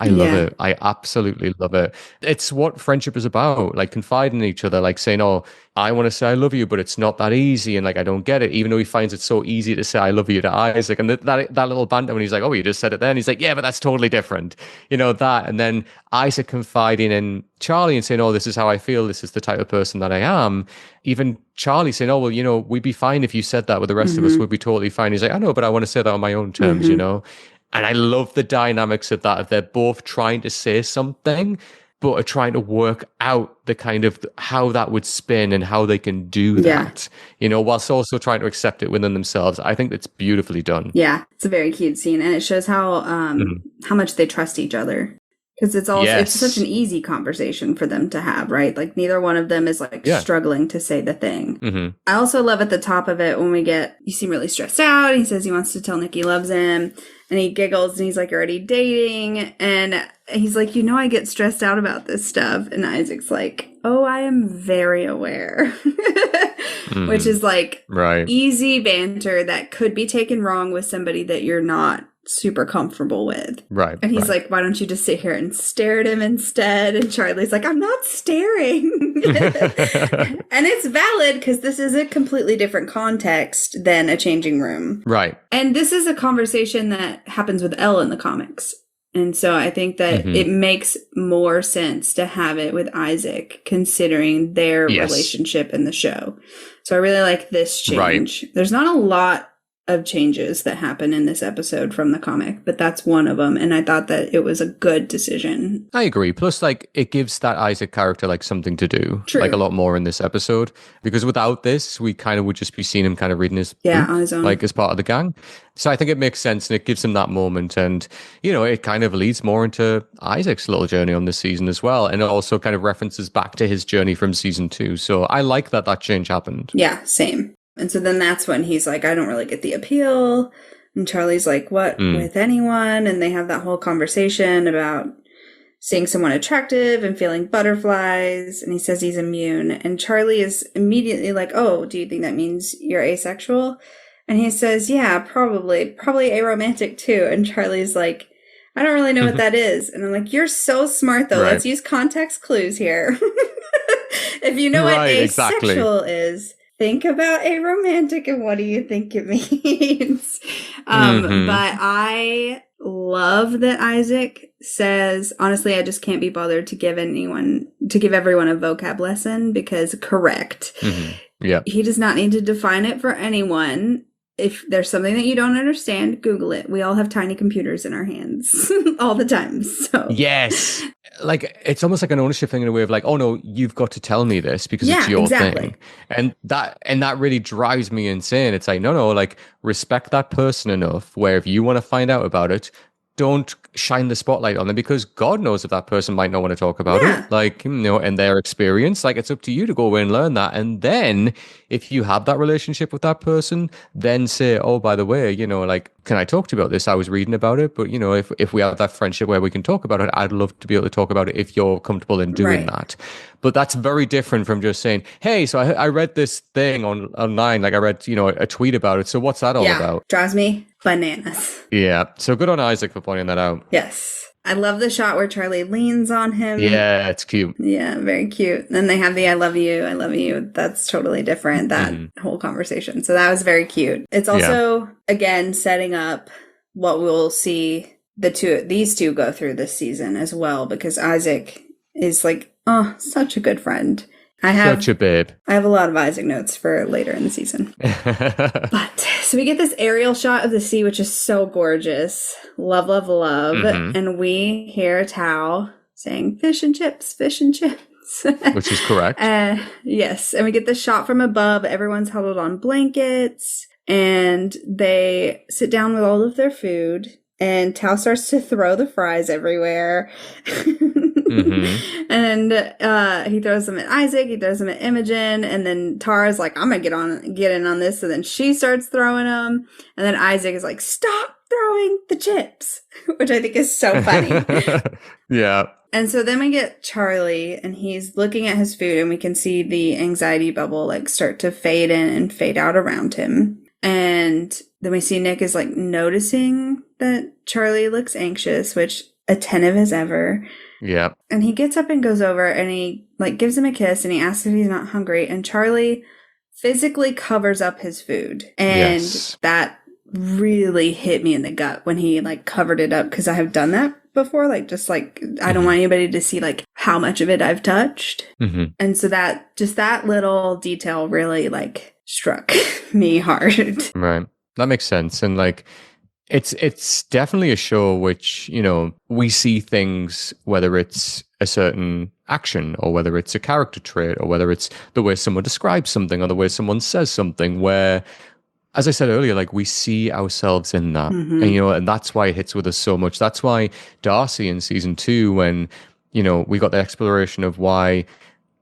love it. I absolutely love it. It's what friendship is about, like confiding in each other, like saying, oh, I want to say I love you, but it's not that easy. And like, I don't get it, even though he finds it so easy to say I love you to Isaac. And that little banter when he's like, oh, you just said it then. He's like, yeah, but that's totally different. That. And then Isaac confiding in Charlie and saying, oh, this is how I feel. This is the type of person that I am. Even Charlie saying, oh, well, we'd be fine if you said that with the rest of us. We'd be totally fine. He's like, I know, but I want to say that on my own terms, And I love the dynamics of that. If they're both trying to say something, but are trying to work out the kind of how that would spin and how they can do that, whilst also trying to accept it within themselves. I think it's beautifully done. Yeah, it's a very cute scene. And it shows how much they trust each other. Because it's such an easy conversation for them to have, right? Like neither one of them is like struggling to say the thing. I also love at the top of it when you seem really stressed out. He says he wants to tell Nick he loves him. And he giggles and he's like already dating. And he's like, I get stressed out about this stuff. And Isaac's like, oh, I am very aware. Which is like easy banter that could be taken wrong with somebody that you're not super comfortable with. Right. And he's like, why don't you just sit here and stare at him instead? And Charlie's like, I'm not staring. And it's valid because this is a completely different context than a changing room. Right. And this is a conversation that happens with Elle in the comics. And so I think that it makes more sense to have it with Isaac considering their relationship in the show. So I really like this change. Right. There's not a lot of changes that happen in this episode from the comic, but that's one of them. And I thought that it was a good decision. I agree. Plus, like, it gives that Isaac character like something to do. True. Like a lot more in this episode, because without this, we kind of would just be seeing him kind of reading his book, on his own, like as part of the gang. So I think it makes sense and it gives him that moment. And, it kind of leads more into Isaac's little journey on this season as well. And it also kind of references back to his journey from season 2. So I like that change happened. Yeah, same. And so then that's when he's like, I don't really get the appeal. And Charlie's like, what, with anyone? And they have that whole conversation about seeing someone attractive and feeling butterflies. And he says he's immune. And Charlie is immediately like, oh, do you think that means you're asexual? And he says, yeah, probably aromantic too. And Charlie's like, I don't really know what that is. And I'm like, you're so smart though. Right. Let's use context clues here. If you know what asexual is, think about aromantic and what do you think it means? But I love that Isaac says, honestly, I just can't be bothered to give everyone a vocab lesson because correct. Yeah. He does not need to define it for anyone. If there's something that you don't understand, Google it. We all have tiny computers in our hands all the time. So yes. Like, it's almost like an ownership thing in a way of like, oh no, you've got to tell me this because it's your thing. And that really drives me insane. It's like, no, like respect that person enough where if you want to find out about it, don't shine the spotlight on them because God knows if that person might not want to talk about it, like, and their experience. Like, it's up to you to go away and learn that. And then if you have that relationship with that person, then say, oh, by the way, like, can I talk to you about this? I was reading about it, but if we have that friendship where we can talk about it, I'd love to be able to talk about it if you're comfortable in doing that. But that's very different from just saying, hey, so I read this thing online, like I read, a tweet about it. So what's that all about? Drives me bananas. Yeah. So good on Isaac for pointing that out. Yes. I love the shot where Charlie leans on him. Yeah, it's cute. Yeah, very cute. Then they have the I love you. That's totally different, that whole conversation. So that was very cute. It's also, again, setting up what we'll see these two go through this season as well, because Isaac is like, oh, such a good friend. Such a babe. I have a lot of Isaac notes for later in the season. But So we get this aerial shot of the sea, which is so gorgeous. Love, love, love. Mhm. And we hear Tao saying, fish and chips, fish and chips. Which is correct. Yes. And we get this shot from above. Everyone's huddled on blankets. And they sit down with all of their food. And Tao starts to throw the fries everywhere. Mm-hmm. And he throws them at Isaac, he throws them at Imogen, and then Tara's like, I'm gonna get in on this. So then she starts throwing them, and then Isaac is like, stop throwing the chips, which I think is so funny. Yeah. And so then we get Charlie, and he's looking at his food, and we can see the anxiety bubble like start to fade in and fade out around him. And then we see Nick is like noticing that Charlie looks anxious, which attentive as ever. Yeah. And he gets up and goes over and he like gives him a kiss and he asks if he's not hungry. And Charlie physically covers up his food. And that really hit me in the gut when he like covered it up, because I have done that before. Like, just like, I don't want anybody to see like how much of it I've touched. Mm-hmm. And so that little detail really like struck me hard. Right. That makes sense. And like, it's definitely a show which, you know, we see things, whether it's a certain action or whether it's a character trait or whether it's the way someone describes something or the way someone says something, where, as I said earlier, like we see ourselves in that. Mm-hmm. And, you know, and that's why it hits with us so much. That's why Darcy in season 2, when, you know, we got the exploration of why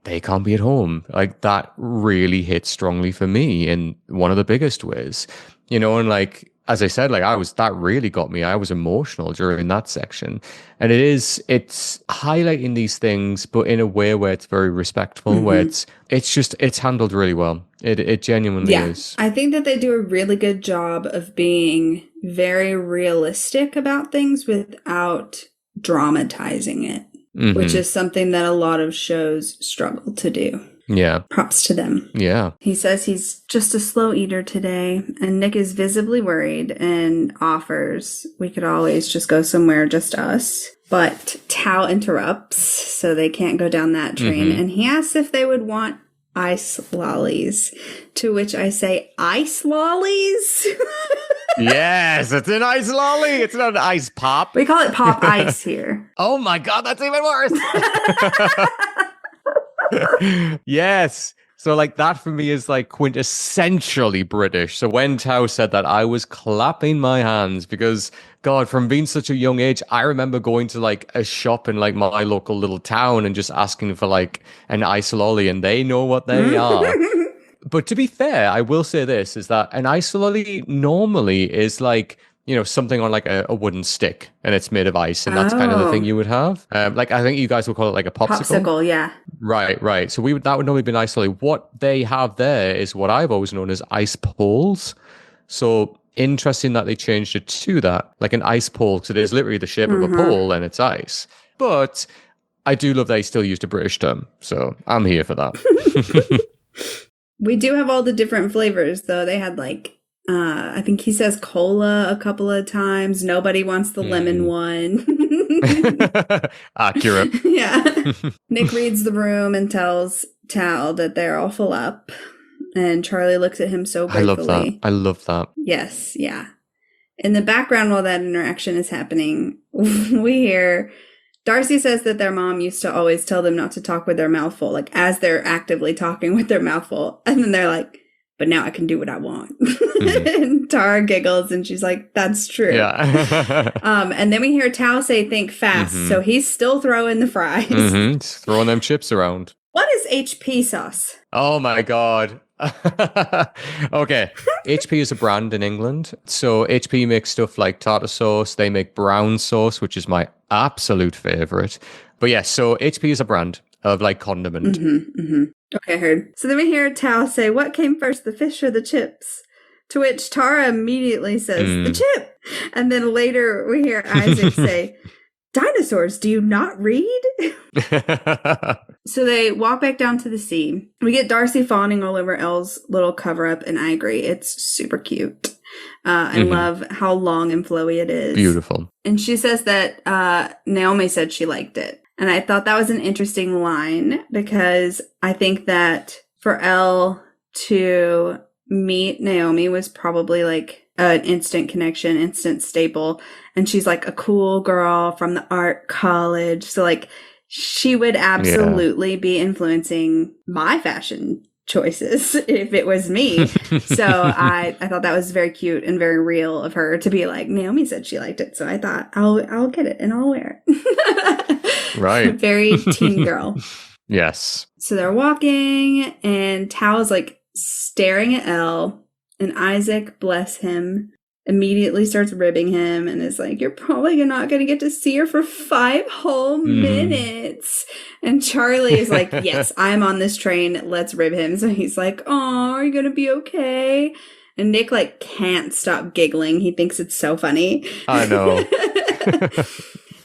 they can't be at home, like that really hit strongly for me in one of the biggest ways, you know. And like, as I said, like that really got me. I was emotional during that section. And it's highlighting these things, but in a way where it's very respectful, mm-hmm. where it's handled really well. It genuinely is. I think that they do a really good job of being very realistic about things without dramatizing it, mm-hmm. which is something that a lot of shows struggle to do. Yeah. Props to them. Yeah. He says he's just a slow eater today, and Nick is visibly worried and offers we could always just go somewhere just us. But Tao interrupts, so they can't go down that train, mm-hmm. and he asks if they would want ice lollies, to which I say, ice lollies? Yes, it's an ice lolly. It's not an ice pop. We call it pop ice here. Oh my God, that's even worse. Yes. So like that for me is like quintessentially British. So when Tao said that, I was clapping my hands because, God, from being such a young age, I remember going to like a shop in like my local little town and just asking for like an ice lolly, and they know what they are. But to be fair, I will say this, is that an ice lolly normally is like, you know, something on like a wooden stick and it's made of ice, and that's kind of the thing you would have. Like, I think you guys would call it like a popsicle. Popsicle, yeah. Right. So that would normally be an ice lolly. What they have there is what I've always known as ice poles. So interesting that they changed it to that, like an ice pole. So it is literally the shape mm-hmm. of a pole and it's ice. But I do love that they still used a British term. So I'm here for that. We do have all the different flavors, though. They had like, I think he says cola a couple of times. Nobody wants the lemon one. Accurate. Yeah. Nick reads the room and tells Tao that they're all full up. And Charlie looks at him so gratefully. I love that. Yes, yeah. In the background while that interaction is happening, we hear Darcy says that their mom used to always tell them not to talk with their mouth full, like as they're actively talking with their mouth full. And then they're like, but now I can do what I want. Mm-hmm. And Tara giggles and she's like, that's true. Yeah. And then we hear Tao say, think fast. Mm-hmm. So he's still throwing the fries. Mm-hmm. Throwing them chips around. What is HP sauce? Oh my God. Okay. HP is a brand in England. So HP makes stuff like tartar sauce. They make brown sauce, which is my absolute favorite. But yes, so HP is a brand of like condiment. Mm-hmm, mm-hmm. Okay, heard. So then we hear Tao say, what came first, the fish or the chips? To which Tara immediately says, the chip. And then later we hear Isaac say, dinosaurs, do you not read? So they walk back down to the sea. We get Darcy fawning all over Elle's little cover-up, and I agree. It's super cute. I love how long and flowy it is. Beautiful. And she says that Naomi said she liked it. And I thought that was an interesting line, because I think that for Elle to meet Naomi was probably like an instant connection, instant staple. And she's like a cool girl from the art college. So like she would absolutely be influencing my fashion choices if it was me. So I thought that was very cute and very real of her to be like, Naomi said she liked it. So I thought I'll get it and I'll wear it. Right. Very teen girl. Yes. So they're walking and Tao's like staring at Elle, and Isaac, bless him, immediately starts ribbing him and is like, you're probably not going to get to see her for 5 whole minutes. And Charlie is like, yes, I'm on this train. Let's rib him. So he's like, oh, are you going to be okay? And Nick like can't stop giggling. He thinks it's so funny. I know.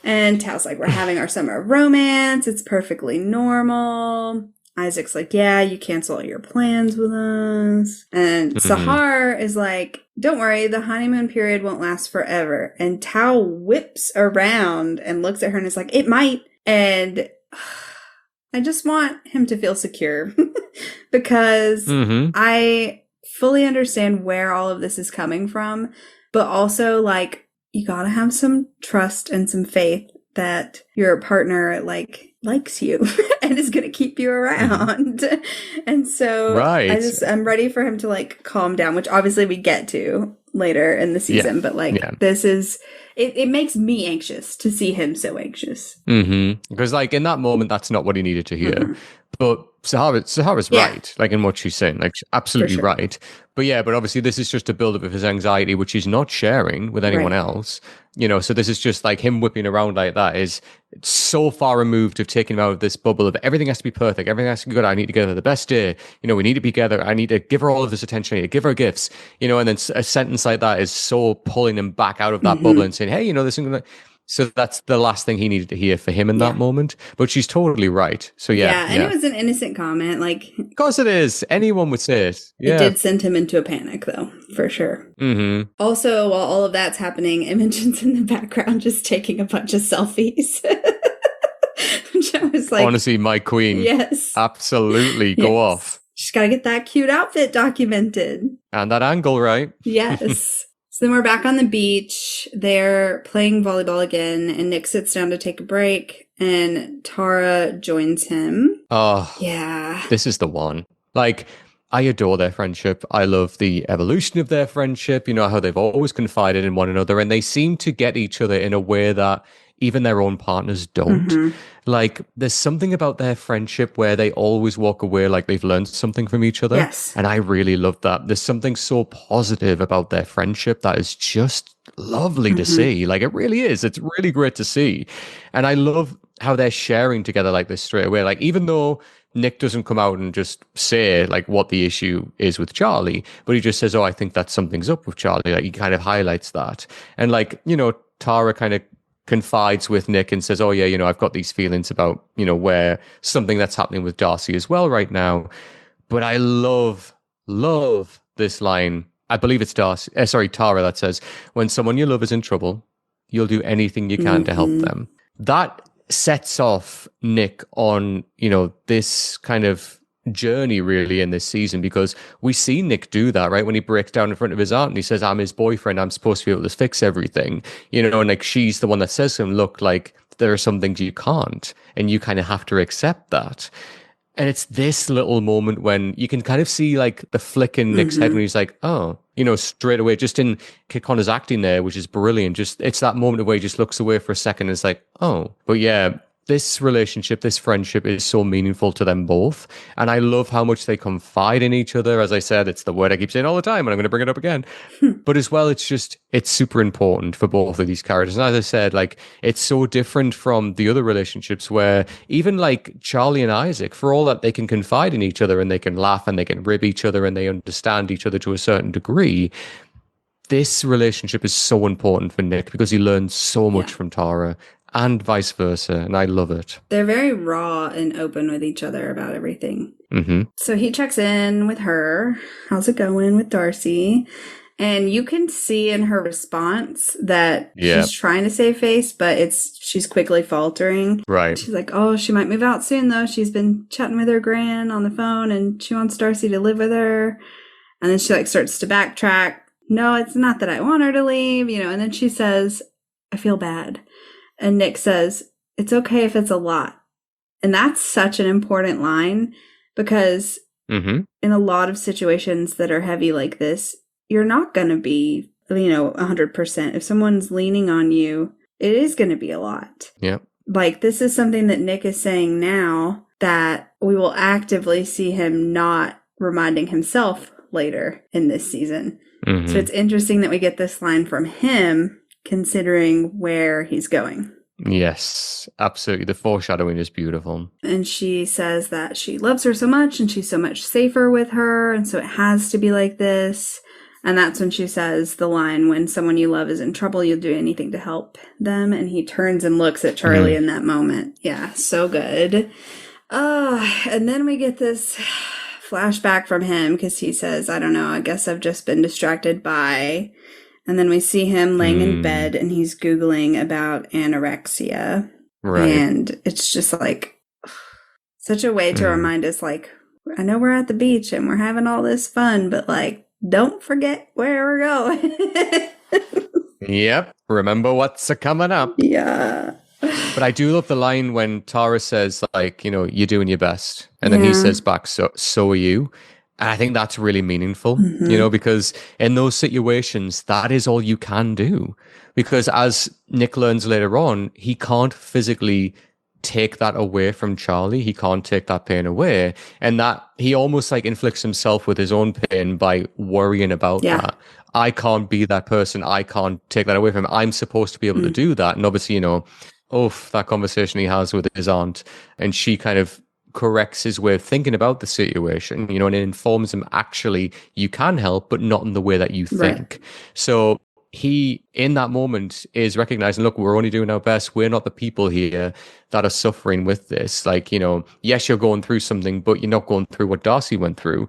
And Tao's like, we're having our summer romance. It's perfectly normal. Isaac's like, yeah, you cancel all your plans with us. And Sahar is like, don't worry, the honeymoon period won't last forever. And Tao whips around and looks at her and is like, it might. And I just want him to feel secure because I fully understand where all of this is coming from. But also, like, you gotta have some trust and some faith that your partner, like, likes you and is going to keep you around. And so I'm ready for him to like calm down, which obviously we get to later in the season, but like this is, it makes me anxious to see him so anxious. Because like in that moment, that's not what he needed to hear. But Sahara's right, like in what she's saying, like absolutely right. But but obviously this is just a buildup of his anxiety, which he's not sharing with anyone else. You know, so this is just like him whipping around like that is so far removed of taking him out of this bubble of everything has to be perfect, everything has to be good. I need to give her the best day. You know, we need to be together. I need to give her all of this attention. I need to give her gifts. You know, and then a sentence like that is so pulling him back out of that bubble and saying, hey, you know, this is so that's the last thing he needed to hear for him in that moment. But she's totally right. So and it was an innocent comment. Like, of course it is. Anyone would say it. It did send him into a panic, though, for sure. Also, while all of that's happening, Imogen's in the background just taking a bunch of selfies. Which I was like, honestly, my queen. Yes, absolutely. Go off. She's got to get that cute outfit documented and that angle right. Yes. So then we're back on the beach. They're playing volleyball again, and Nick sits down to take a break, and Tara joins him. Oh, yeah. This is the one. Like, I adore their friendship. I love the evolution of their friendship, you know, how they've always confided in one another, and they seem to get each other in a way that even their own partners don't. Like, there's something about their friendship where they always walk away like they've learned something from each other. Yes. And I really love that. There's something so positive about their friendship that is just lovely to see. Like, it really is. It's really great to see. And I love how they're sharing together like this straight away. Like, even though Nick doesn't come out and just say like what the issue is with Charlie, but he just says, oh, I think that something's up with Charlie. Like, he kind of highlights that. And like, you know, Tara kind of confides with Nick and says, oh yeah, you know, I've got these feelings about, you know, where something that's happening with Darcy as well right now. But I love this line. I believe it's Tara that says, when someone you love is in trouble, you'll do anything you can to help them. That sets off Nick on, you know, this kind of journey really in this season, because we see Nick do that, right? When he breaks down in front of his aunt and he says, I'm his boyfriend, I'm supposed to be able to fix everything, you know, and like she's the one that says to him, look, like there are some things you can't, and you kind of have to accept that. And it's this little moment when you can kind of see like the flick in Nick's head when he's like, oh, you know, straight away, just in Kit Connor's acting there, which is brilliant. Just, it's that moment where he just looks away for a second and it's like, oh, but yeah, this relationship, this friendship is so meaningful to them both. And I love how much they confide in each other. As I said, it's the word I keep saying all the time, and I'm going to bring it up again. But as well, it's super important for both of these characters. And as I said, like, it's so different from the other relationships where even like Charlie and Isaac, for all that they can confide in each other and they can laugh and they can rib each other and they understand each other to a certain degree, this relationship is so important for Nick because he learns so much from Tara, and vice versa, and I love it. They're very raw and open with each other about everything. So he checks in with her. How's it going with Darcy? And you can see in her response that she's trying to save face, but she's quickly faltering. Right. She's like, oh, she might move out soon, though. She's been chatting with her gran on the phone, and she wants Darcy to live with her. And then she like starts to backtrack. No, it's not that I want her to leave, and then she says, I feel bad. And Nick says, it's okay if it's a lot. And that's such an important line because in a lot of situations that are heavy like this, you're not going to be, 100%. If someone's leaning on you, it is going to be a lot. Yeah. Like, this is something that Nick is saying now that we will actively see him not reminding himself later in this season. So it's interesting that we get this line from him, considering where he's going. Yes, absolutely. The foreshadowing is beautiful. And she says that she loves her so much and she's so much safer with her. And so it has to be like this. And that's when she says the line, when someone you love is in trouble, you'll do anything to help them. And he turns and looks at Charlie in that moment. Yeah, so good. And then we get this flashback from him because he says, I don't know, I guess I've just been distracted by... And then we see him laying in bed and he's Googling about anorexia. Right. And it's just like such a way to remind us, like, I know we're at the beach and we're having all this fun, but like, don't forget where we're going. Yep. Remember what's coming up. Yeah. But I do love the line when Tara says, like, you're doing your best. And then he says back, so are you. And I think that's really meaningful, because in those situations, that is all you can do. Because as Nick learns later on, he can't physically take that away from Charlie. He can't take that pain away. And that he almost like inflicts himself with his own pain by worrying about that. I can't be that person. I can't take that away from him. I'm supposed to be able to do that. And obviously, that conversation he has with his aunt, and she kind of corrects his way of thinking about the situation, and it informs him, actually, you can help, but not in the way that you think. Right. So he, in that moment, is recognizing, look, we're only doing our best. We're not the people here that are suffering with this. Like, yes, you're going through something, but you're not going through what Darcy went through.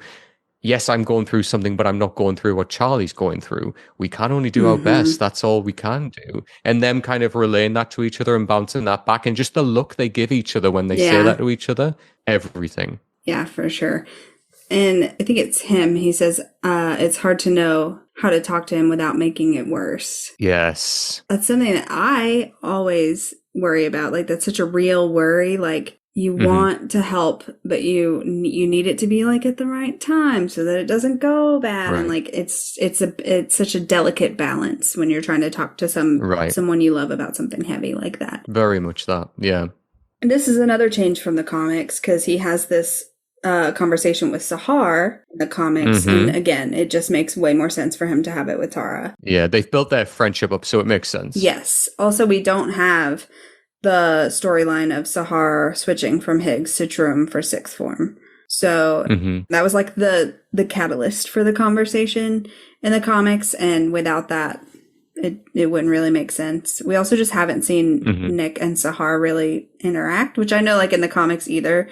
Yes, I'm going through something, but I'm not going through what Charlie's going through. We can only do our best. That's all we can do. And them kind of relaying that to each other and bouncing that back, and just the look they give each other when they say that to each other, everything. Yeah, for sure. And I think it's him. He says, it's hard to know how to talk to him without making it worse. Yes. That's something that I always worry about. Like, that's such a real worry. Like, you want to help, but you need it to be like at the right time so that it doesn't go bad. Right. And like, it's such a delicate balance when you're trying to talk to someone you love about something heavy like that. Very much that. Yeah. And this is another change from the comics, because he has this conversation with Sahar in the comics. And again, it just makes way more sense for him to have it with Tara. Yeah. They've built their friendship up, so it makes sense. Yes. Also, we don't have the storyline of Sahar switching from Higgs to Troom for sixth form. So that was like the catalyst for the conversation in the comics. And without that, it wouldn't really make sense. We also just haven't seen Nick and Sahar really interact, which I know like in the comics either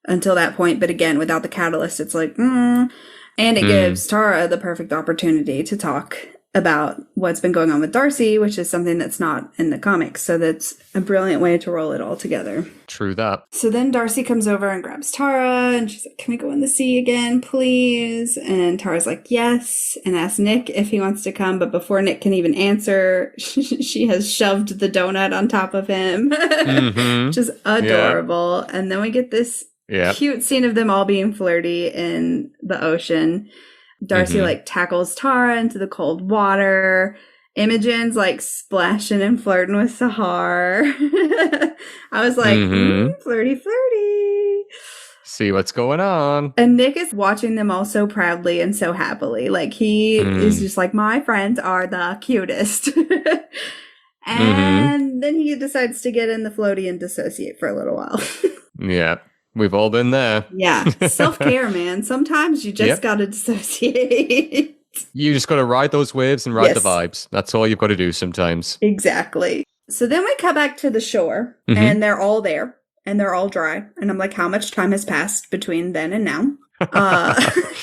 until that point. But again, without the catalyst, it's like, and it gives Tara the perfect opportunity to talk about what's been going on with Darcy, which is something that's not in the comics. So that's a brilliant way to roll it all together. True that. So then Darcy comes over and grabs Tara, and she's like, can we go in the sea again, please? And Tara's like, yes, and asks Nick if he wants to come. But before Nick can even answer, she has shoved the donut on top of him, which is adorable. Yeah. And then we get this cute scene of them all being flirty in the ocean. Darcy like tackles Tara into the cold water. Imogen's like splashing and flirting with Sahar. I was like, flirty, flirty. See what's going on. And Nick is watching them all so proudly and so happily. Like, he is just like, my friends are the cutest. And then he decides to get in the floaty and dissociate for a little while. Yeah. We've all been there. Yeah. Self-care, man. Sometimes you just got to dissociate. You just got to ride those waves and ride the vibes. That's all you've got to do sometimes. Exactly. So then we come back to the shore, and they're all there, and they're all dry. And I'm like, how much time has passed between then and now?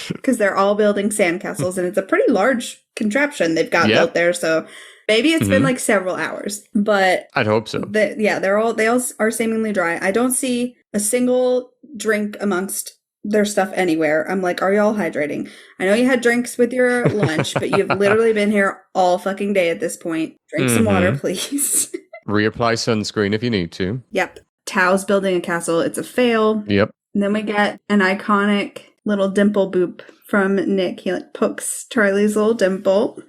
Because they're all building sandcastles, and it's a pretty large contraption they've got built there. So maybe it's been like several hours, but I'd hope so. They all are seemingly dry. I don't see a single drink amongst their stuff anywhere. I'm like, are y'all hydrating? I know you had drinks with your lunch, but you've literally been here all fucking day at this point. Drink some water, please. Reapply sunscreen if you need to. Yep. Tao's building a castle. It's a fail. Yep. And then we get an iconic little dimple boop from Nick. He like pokes Charlie's little dimple.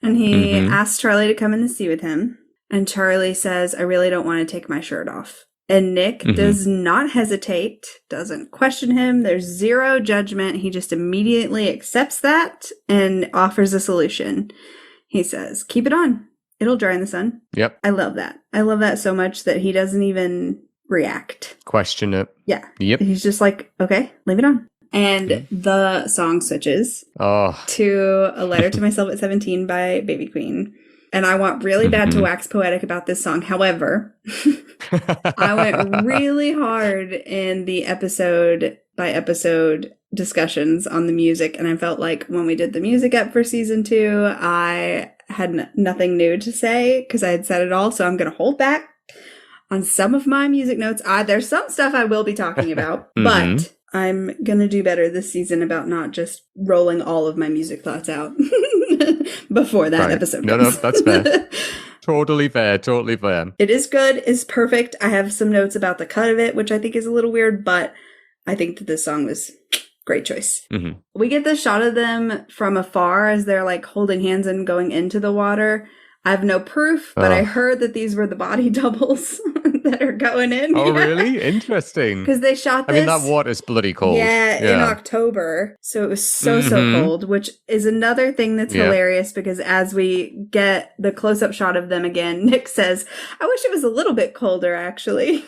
And he asks Charlie to come in the sea with him. And Charlie says, I really don't want to take my shirt off. And Nick does not hesitate, doesn't question him. There's zero judgment. He just immediately accepts that and offers a solution. He says, keep it on. It'll dry in the sun. Yep. I love that. I love that so much that he doesn't even react. Question it. Yeah. Yep. He's just like, okay, leave it on. And the song switches to A Letter to Myself at 17 by Baby Queen. And I want really bad to wax poetic about this song. However, I went really hard in the episode by episode discussions on the music. And I felt like when we did the music up for season 2, I had nothing new to say because I had said it all. So I'm going to hold back on some of my music notes. There's some stuff I will be talking about, but I'm going to do better this season about not just rolling all of my music thoughts out before that episode. No, that's fair. Totally fair. Totally fair. It is good. It's perfect. I have some notes about the cut of it, which I think is a little weird, but I think that this song was great choice. We get this shot of them from afar as they're like holding hands and going into the water. I have no proof, but I heard that these were the body doubles that are going in. Oh, really? Interesting. Because they shot this. I mean, that water's bloody cold. Yeah, in October. So it was so cold, which is another thing that's hilarious because as we get the close-up shot of them again, Nick says, I wish it was a little bit colder, actually.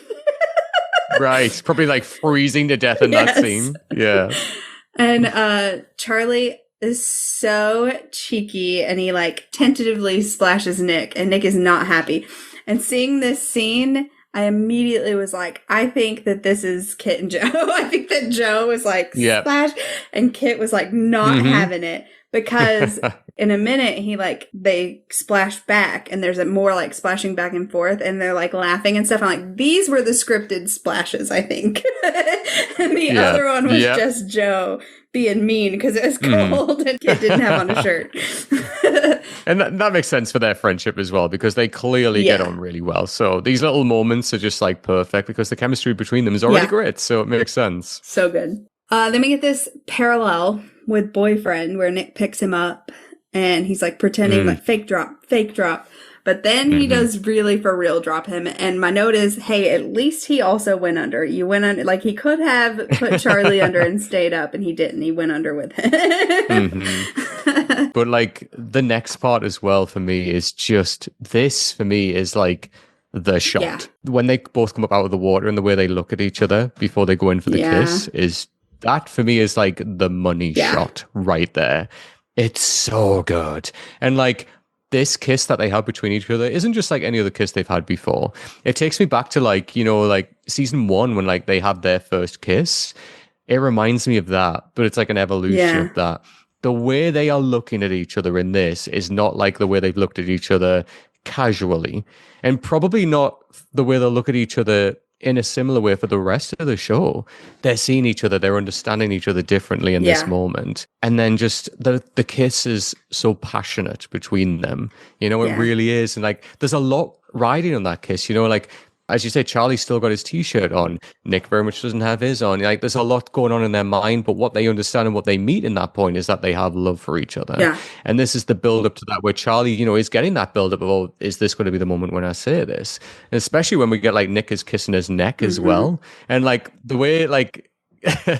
Right. Probably like freezing to death in that scene. Yeah. And Charlie is so cheeky and he like tentatively splashes Nick and Nick is not happy. And seeing this scene, I immediately was like, I think that this is Kit and Joe. I think that Joe was like, splash, and Kit was like not having it because in a minute they splash back and there's a more like splashing back and forth and they're like laughing and stuff. I'm like, these were the scripted splashes, I think. And the other one was just Joe being mean because it was cold and Kit didn't have on a shirt. And that makes sense for their friendship as well because they clearly get on really well. So these little moments are just like perfect because the chemistry between them is already great. So it makes sense. So good. Then we get this parallel with Boyfriend where Nick picks him up and he's like pretending like fake drop. But then he does really for real drop him. And my note is, hey, at least he also went under. You went under, like he could have put Charlie under and stayed up and he didn't. He went under with him. But like the next part as well for me is just this for me is like the shot. When they both come up out of the water and the way they look at each other before they go in for the kiss is that for me is like the money shot right there. It's so good. And like this kiss that they have between each other isn't just like any other kiss they've had before. It takes me back to like, you know, like season 1 when like they have their first kiss. It reminds me of that, but it's like an evolution of that. The way they are looking at each other in this is not like the way they've looked at each other casually, and probably not the way they'll look at each other in a similar way for the rest of the show. They're seeing each other, they're understanding each other differently in this moment. And then just the kiss is so passionate between them. You know, it really is. And like, there's a lot riding on that kiss, you know, like, as you say, Charlie's still got his t-shirt on. Nick very much doesn't have his on. Like, there's a lot going on in their mind, but what they understand and what they meet in that point is that they have love for each other. Yeah. And this is the build-up to that, where Charlie, you know, is getting that build-up of, oh, is this going to be the moment when I say this? And especially when we get, like, Nick is kissing his neck as well. And, like, the way, like,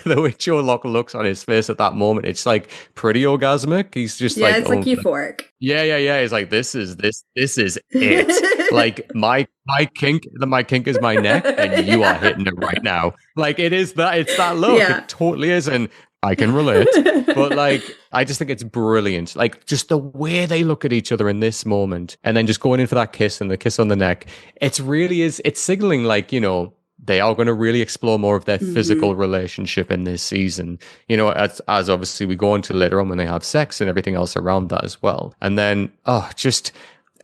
the way Joe Locke looks on his face at that moment, it's like pretty orgasmic. He's just like, it's like euphoric. Yeah. He's like, this is it. Like my kink is my neck, and you are hitting it right now. Like it's that look. Yeah. It totally is, and I can relate. But like, I just think it's brilliant. Like just the way they look at each other in this moment, and then just going in for that kiss and the kiss on the neck. It's signaling like, you know, they are going to really explore more of their physical relationship in this season, you know, as obviously we go into later on when they have sex and everything else around that as well. And then, just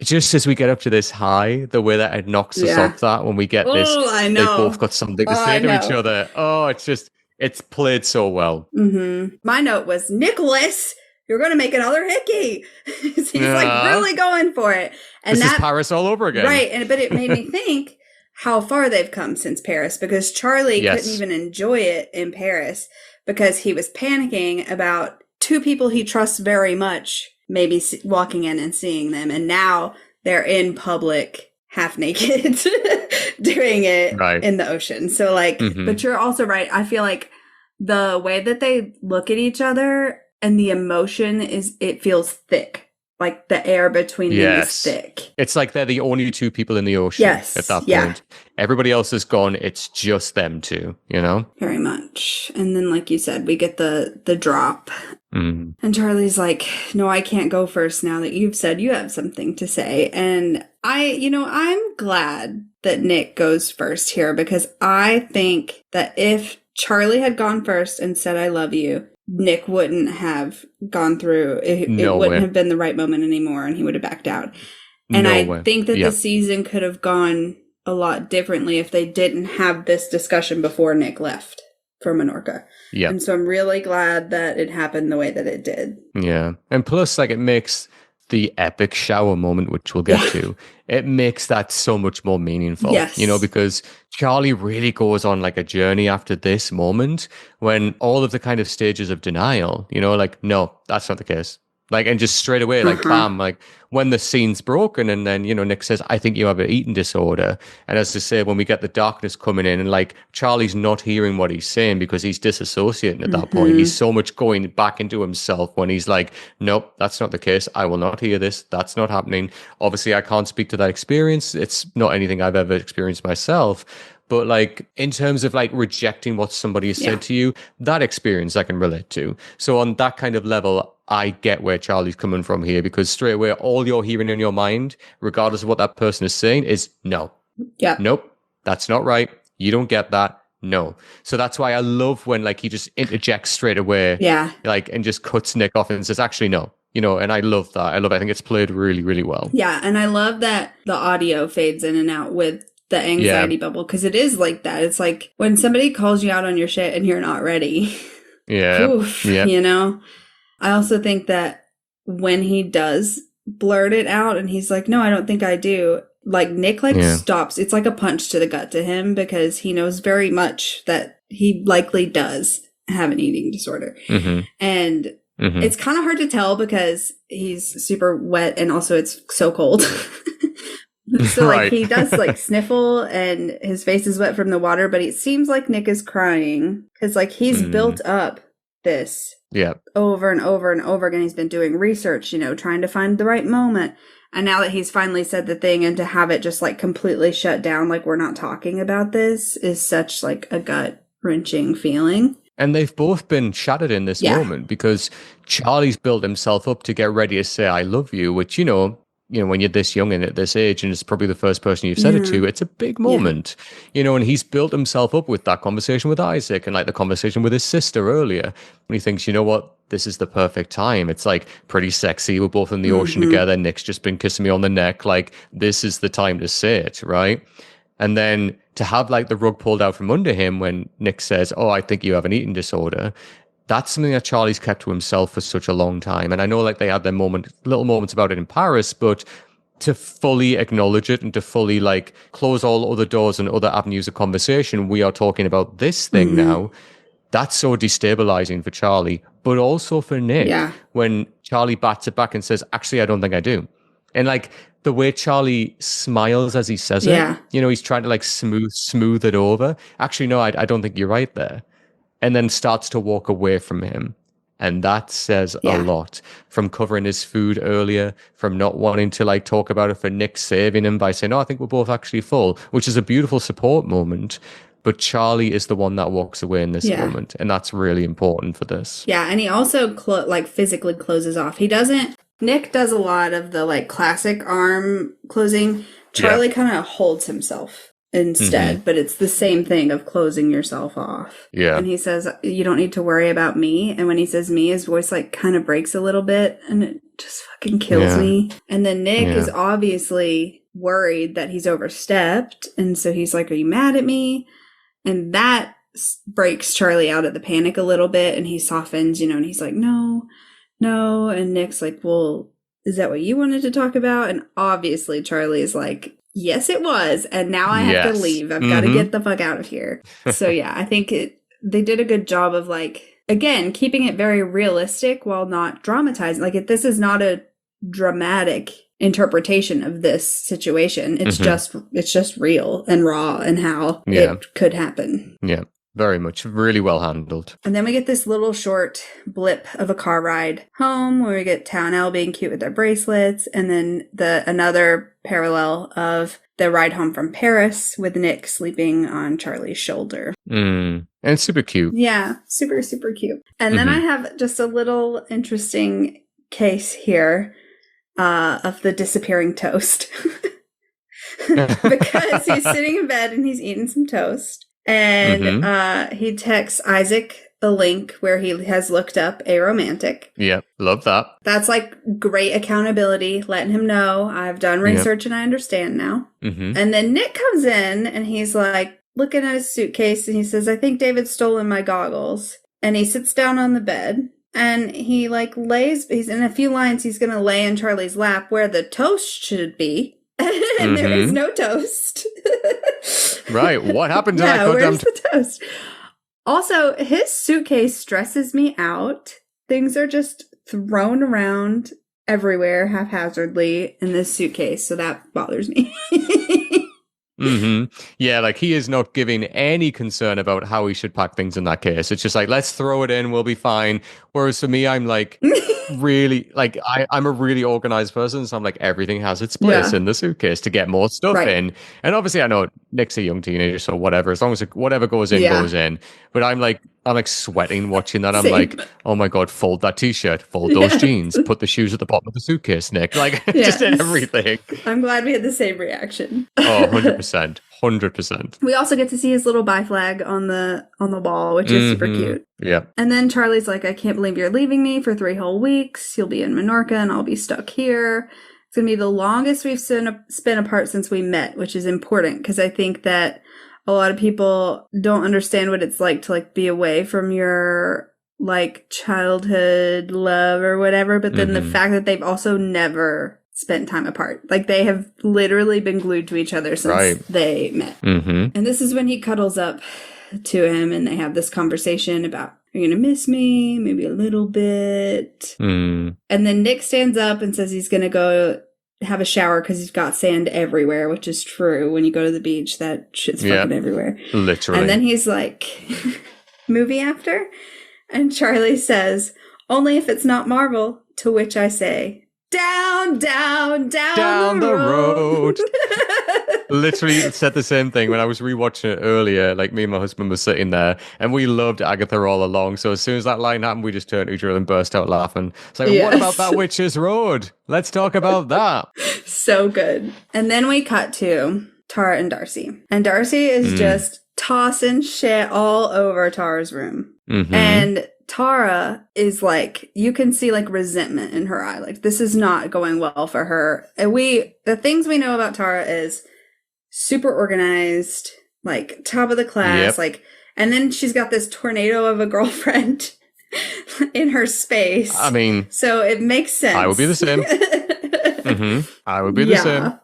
as we get up to this high, the way that it knocks us off that when we get this, I know. They both got something to say to each other. Oh, it's just, It's played so well. My note was, Nicholas, you're going to make another hickey. He's like really going for it. And this is Paris all over again. Right. But it made me think how far they've come since Paris, because Charlie couldn't even enjoy it in Paris because he was panicking about two people he trusts very much maybe walking in and seeing them. And now they're in public half naked doing it in the ocean. So like, but you're also right. I feel like the way that they look at each other and the emotion it feels thick. Like the air between them is thick. It's like they're the only two people in the ocean at that point. Everybody else is gone. It's just them two, you know? Very much. And then, like you said, we get the drop. And Charlie's like, no, I can't go first now that you've said you have something to say. And I'm glad that Nick goes first here, because I think that if Charlie had gone first and said, I love you, Nick wouldn't have gone through. It wouldn't have been the right moment anymore, and he would have backed out. And I think that the season could have gone a lot differently if they didn't have this discussion before Nick left for Menorca. Yeah. And so I'm really glad that it happened the way that it did. Yeah. And plus, like, it makes the epic shower moment, which we'll get to, it makes that so much more meaningful, you know, because Charlie really goes on like a journey after this moment when all of the kind of stages of denial, you know, like, no, that's not the case. Like, and just straight away, like, bam, like when the scene's broken and then, you know, Nick says, I think you have an eating disorder. And as I say, when we get the darkness coming in and like Charlie's not hearing what he's saying because he's disassociating at that point. He's so much going back into himself when he's like, nope, that's not the case. I will not hear this. That's not happening. Obviously, I can't speak to that experience. It's not anything I've ever experienced myself. But like in terms of like rejecting what somebody has said to you, that experience I can relate to. So on that kind of level, I get where Charlie's coming from here, because straight away, all you're hearing in your mind, regardless of what that person is saying, is no. Yeah. Nope. That's not right. You don't get that. No. So that's why I love when like he just interjects straight away. Yeah. Like, and just cuts Nick off and says, actually, no. You know, and I love that. I think it's played really, really well. Yeah. And I love that the audio fades in and out with the anxiety bubble, because it is like that. It's like when somebody calls you out on your shit and you're not ready. Oof, you know? I also think that when he does blurt it out and he's like, no, I don't think I do, like Nick stops. It's like a punch to the gut to him, because he knows very much that he likely does have an eating disorder. And it's kind of hard to tell because he's super wet and also it's so cold. So like he does like sniffle and his face is wet from the water, but it seems like Nick is crying because like he's built up this over and over and over again. He's been doing research, you know, trying to find the right moment. And now that he's finally said the thing, and to have it just like completely shut down, like we're not talking about this, is such like a gut wrenching feeling. And they've both been shattered in this moment, because Charlie's built himself up to get ready to say, I love you, which, you know, when you're this young and at this age, and it's probably the first person you've said it to, it's a big moment, you know, and he's built himself up with that conversation with Isaac and like the conversation with his sister earlier. When he thinks, you know what, this is the perfect time. It's like pretty sexy. We're both in the ocean together. Nick's just been kissing me on the neck. Like, this is the time to say it, right? And then to have like the rug pulled out from under him when Nick says, oh, I think you have an eating disorder. That's something that Charlie's kept to himself for such a long time. And I know like they had their little moments about it in Paris, but to fully acknowledge it and to fully like close all other doors and other avenues of conversation, we are talking about this thing now. That's so destabilizing for Charlie, but also for Nick when Charlie bats it back and says, actually, I don't think I do. And like the way Charlie smiles as he says it, you know, he's trying to like smooth it over. Actually, no, I don't think you're right there. And then starts to walk away from him. And that says a lot, from covering his food earlier, from not wanting to like talk about it, for Nick saving him by saying, no, I think we're both actually full, which is a beautiful support moment. But Charlie is the one that walks away in this moment. And that's really important for this. Yeah. And he also like physically closes off. Nick does a lot of the like classic arm closing. Charlie kind of holds himself instead, but it's the same thing of closing yourself off. And he says, you don't need to worry about me. And when he says me, his voice like kind of breaks a little bit and it just fucking kills me. And then Nick is obviously worried that he's overstepped. And so he's like, are you mad at me? And that breaks Charlie out of the panic a little bit, and he softens, and he's like, no. And Nick's like, well, is that what you wanted to talk about? And obviously Charlie is like, yes, it was. And now I have to leave. I've got to get the fuck out of here. So yeah, I think they did a good job of again, keeping it very realistic while not dramatizing. This is not a dramatic interpretation of this situation. It's just real and raw and how it could happen. Yeah. Very much. Really well handled. And then we get this little short blip of a car ride home where we get Townell being cute with their bracelets. And then another parallel of the ride home from Paris with Nick sleeping on Charlie's shoulder. And it's super cute. Yeah, super, super cute. And then I have just a little interesting case here of the disappearing toast. Because he's sitting in bed and he's eating some toast. And he texts Isaac a link where he has looked up a romantic. Yep, love that. That's great accountability, letting him know I've done research and I understand now. And then Nick comes in and he's looking at his suitcase and he says, I think David's stolen my goggles. And he sits down on the bed and he he's in a few lines, he's going to lay in Charlie's lap where the toast should be. And there is no toast. Right. What happened to that goddamn where's the toast? Also, his suitcase stresses me out. Things are just thrown around everywhere haphazardly in this suitcase, so that bothers me. Yeah, he is not giving any concern about how he should pack things in that case. It's just let's throw it in, we'll be fine. Whereas for me, I'm really I'm a really organized person, so I'm everything has its place in the suitcase to get more stuff in. And obviously I know Nick's a young teenager, so whatever, as long as whatever goes in goes in. But I'm sweating watching that. I'm Same. Oh my god, fold that t-shirt, fold those jeans, put the shoes at the bottom of the suitcase, Nick. Just everything. I'm glad we had the same reaction. Oh, 100%. We also get to see his little bi flag on the wall, which is super cute. Yeah. And then Charlie's like, I can't believe you're leaving me for 3 whole weeks. You'll be in Menorca and I'll be stuck here. It's going to be the longest we've spent apart since we met, which is important because I think that a lot of people don't understand what it's like to be away from your childhood love or whatever. But then the fact that they've also never spent time apart. They have literally been glued to each other since they met. And this is when he cuddles up to him and they have this conversation about, are you going to miss me? Maybe a little bit. And then Nick stands up and says he's going to go have a shower because he's got sand everywhere, which is true. When you go to the beach, that shit's fucking everywhere. Literally. And then he's like, movie after? And Charlie says, only if it's not Marvel, to which I say, down the road. Literally said the same thing when I was rewatching it earlier. Me and my husband were sitting there and we loved Agatha all along. So as soon as that line happened, we just turned to each other and burst out laughing. It's what about that Witch's Road? Let's talk about that. So good. And then we cut to Tara and Darcy. And Darcy is just tossing shit all over Tara's room. And Tara is you can see resentment in her eye. This is not going well for her. And the things we know about Tara is super organized, top of the class, and then she's got this tornado of a girlfriend in her space. I mean, so it makes sense. I would be the same. I would be the same.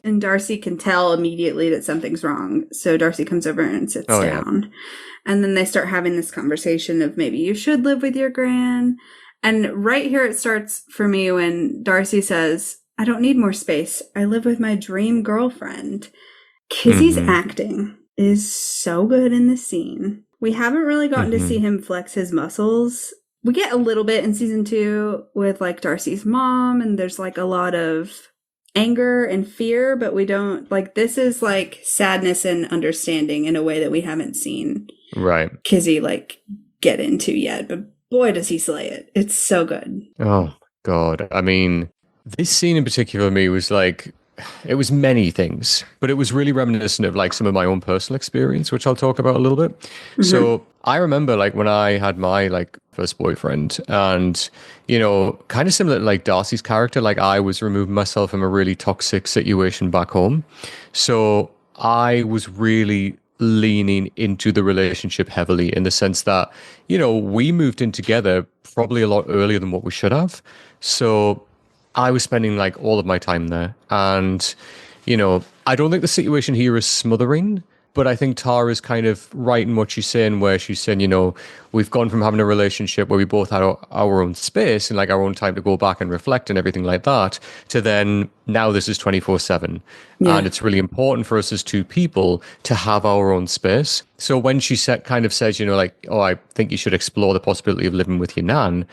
And Darcy can tell immediately that something's wrong. So Darcy comes over and sits down. Yeah. And then they start having this conversation of maybe you should live with your gran. And right here it starts for me when Darcy says, I don't need more space. I live with my dream girlfriend. Kizzy's acting is so good in this scene. We haven't really gotten to see him flex his muscles. We get a little bit in season 2 with Darcy's mom, and there's a lot of anger and fear, but we don't this is sadness and understanding in a way that we haven't seen Kizzy get into yet. But boy, does he slay it. It's so good. Oh god. I mean, this scene in particular for me was it was many things, but it was really reminiscent of some of my own personal experience, which I'll talk about a little bit. So I remember when I had my first boyfriend, and kind of similar to Darcy's character, I was removing myself from a really toxic situation back home. So I was really leaning into the relationship heavily in the sense that, we moved in together probably a lot earlier than what we should have. So I was spending like all of my time there. And, I don't think the situation here is smothering, but I think Tara's kind of right in what she's saying, where she's saying, we've gone from having a relationship where we both had our own space and like our own time to go back and reflect and everything like that, to then now this is 24/7. And it's really important for us as two people to have our own space. So when she kind of says, oh, I think you should explore the possibility of living with your nan,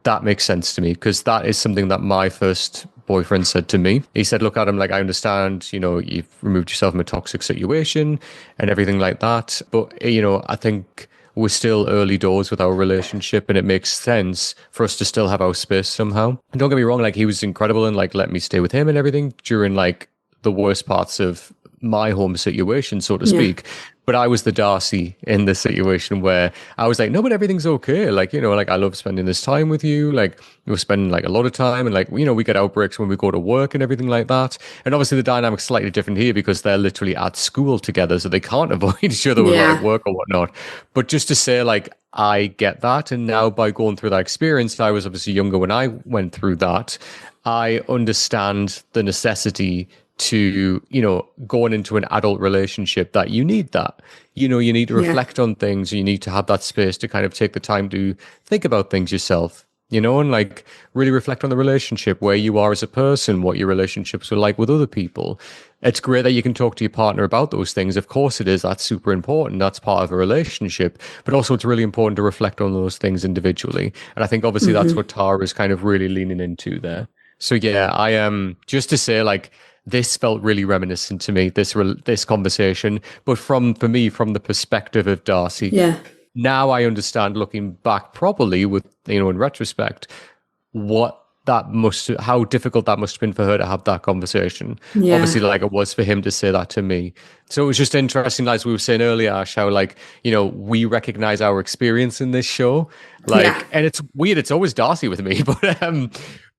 that makes sense to me, because that is something that my first boyfriend said to me. He said, look, Adam, like, I understand, you've removed yourself from a toxic situation and everything like that. But, I think we're still early doors with our relationship, and it makes sense for us to still have our space somehow. And don't get me wrong, like, he was incredible and like let me stay with him and everything during like the worst parts of my home situation, so to speak. But I was the Darcy in this situation where I was like, no, but everything's okay. Like, like I love spending this time with you. Like we're spending like a lot of time, and like, we get outbreaks when we go to work and everything like that. And obviously the dynamic's slightly different here because they're literally at school together, so they can't avoid each other with like work or whatnot. But just to say, like, I get that. And now by going through that experience, I was obviously younger when I went through that. I understand the necessity to, going into an adult relationship, that you need that. You need to reflect on things. You need to have that space to kind of take the time to think about things yourself, and like really reflect on the relationship, where you are as a person, what your relationships are like with other people. It's great that you can talk to your partner about those things. Of course it is. That's super important. That's part of a relationship. But also it's really important to reflect on those things individually. And I think obviously that's what Tara is kind of really leaning into there. So yeah, I am just to say, like, this felt really reminiscent to me, this conversation, but for me, from the perspective of Darcy. Yeah. Now I understand, looking back properly with, in retrospect, how difficult that must have been for her to have that conversation. Yeah. Obviously, like it was for him to say that to me. So it was just interesting, as we were saying earlier, Ash, how like, we recognize our experience in this show. Like, and it's weird, it's always Darcy with me,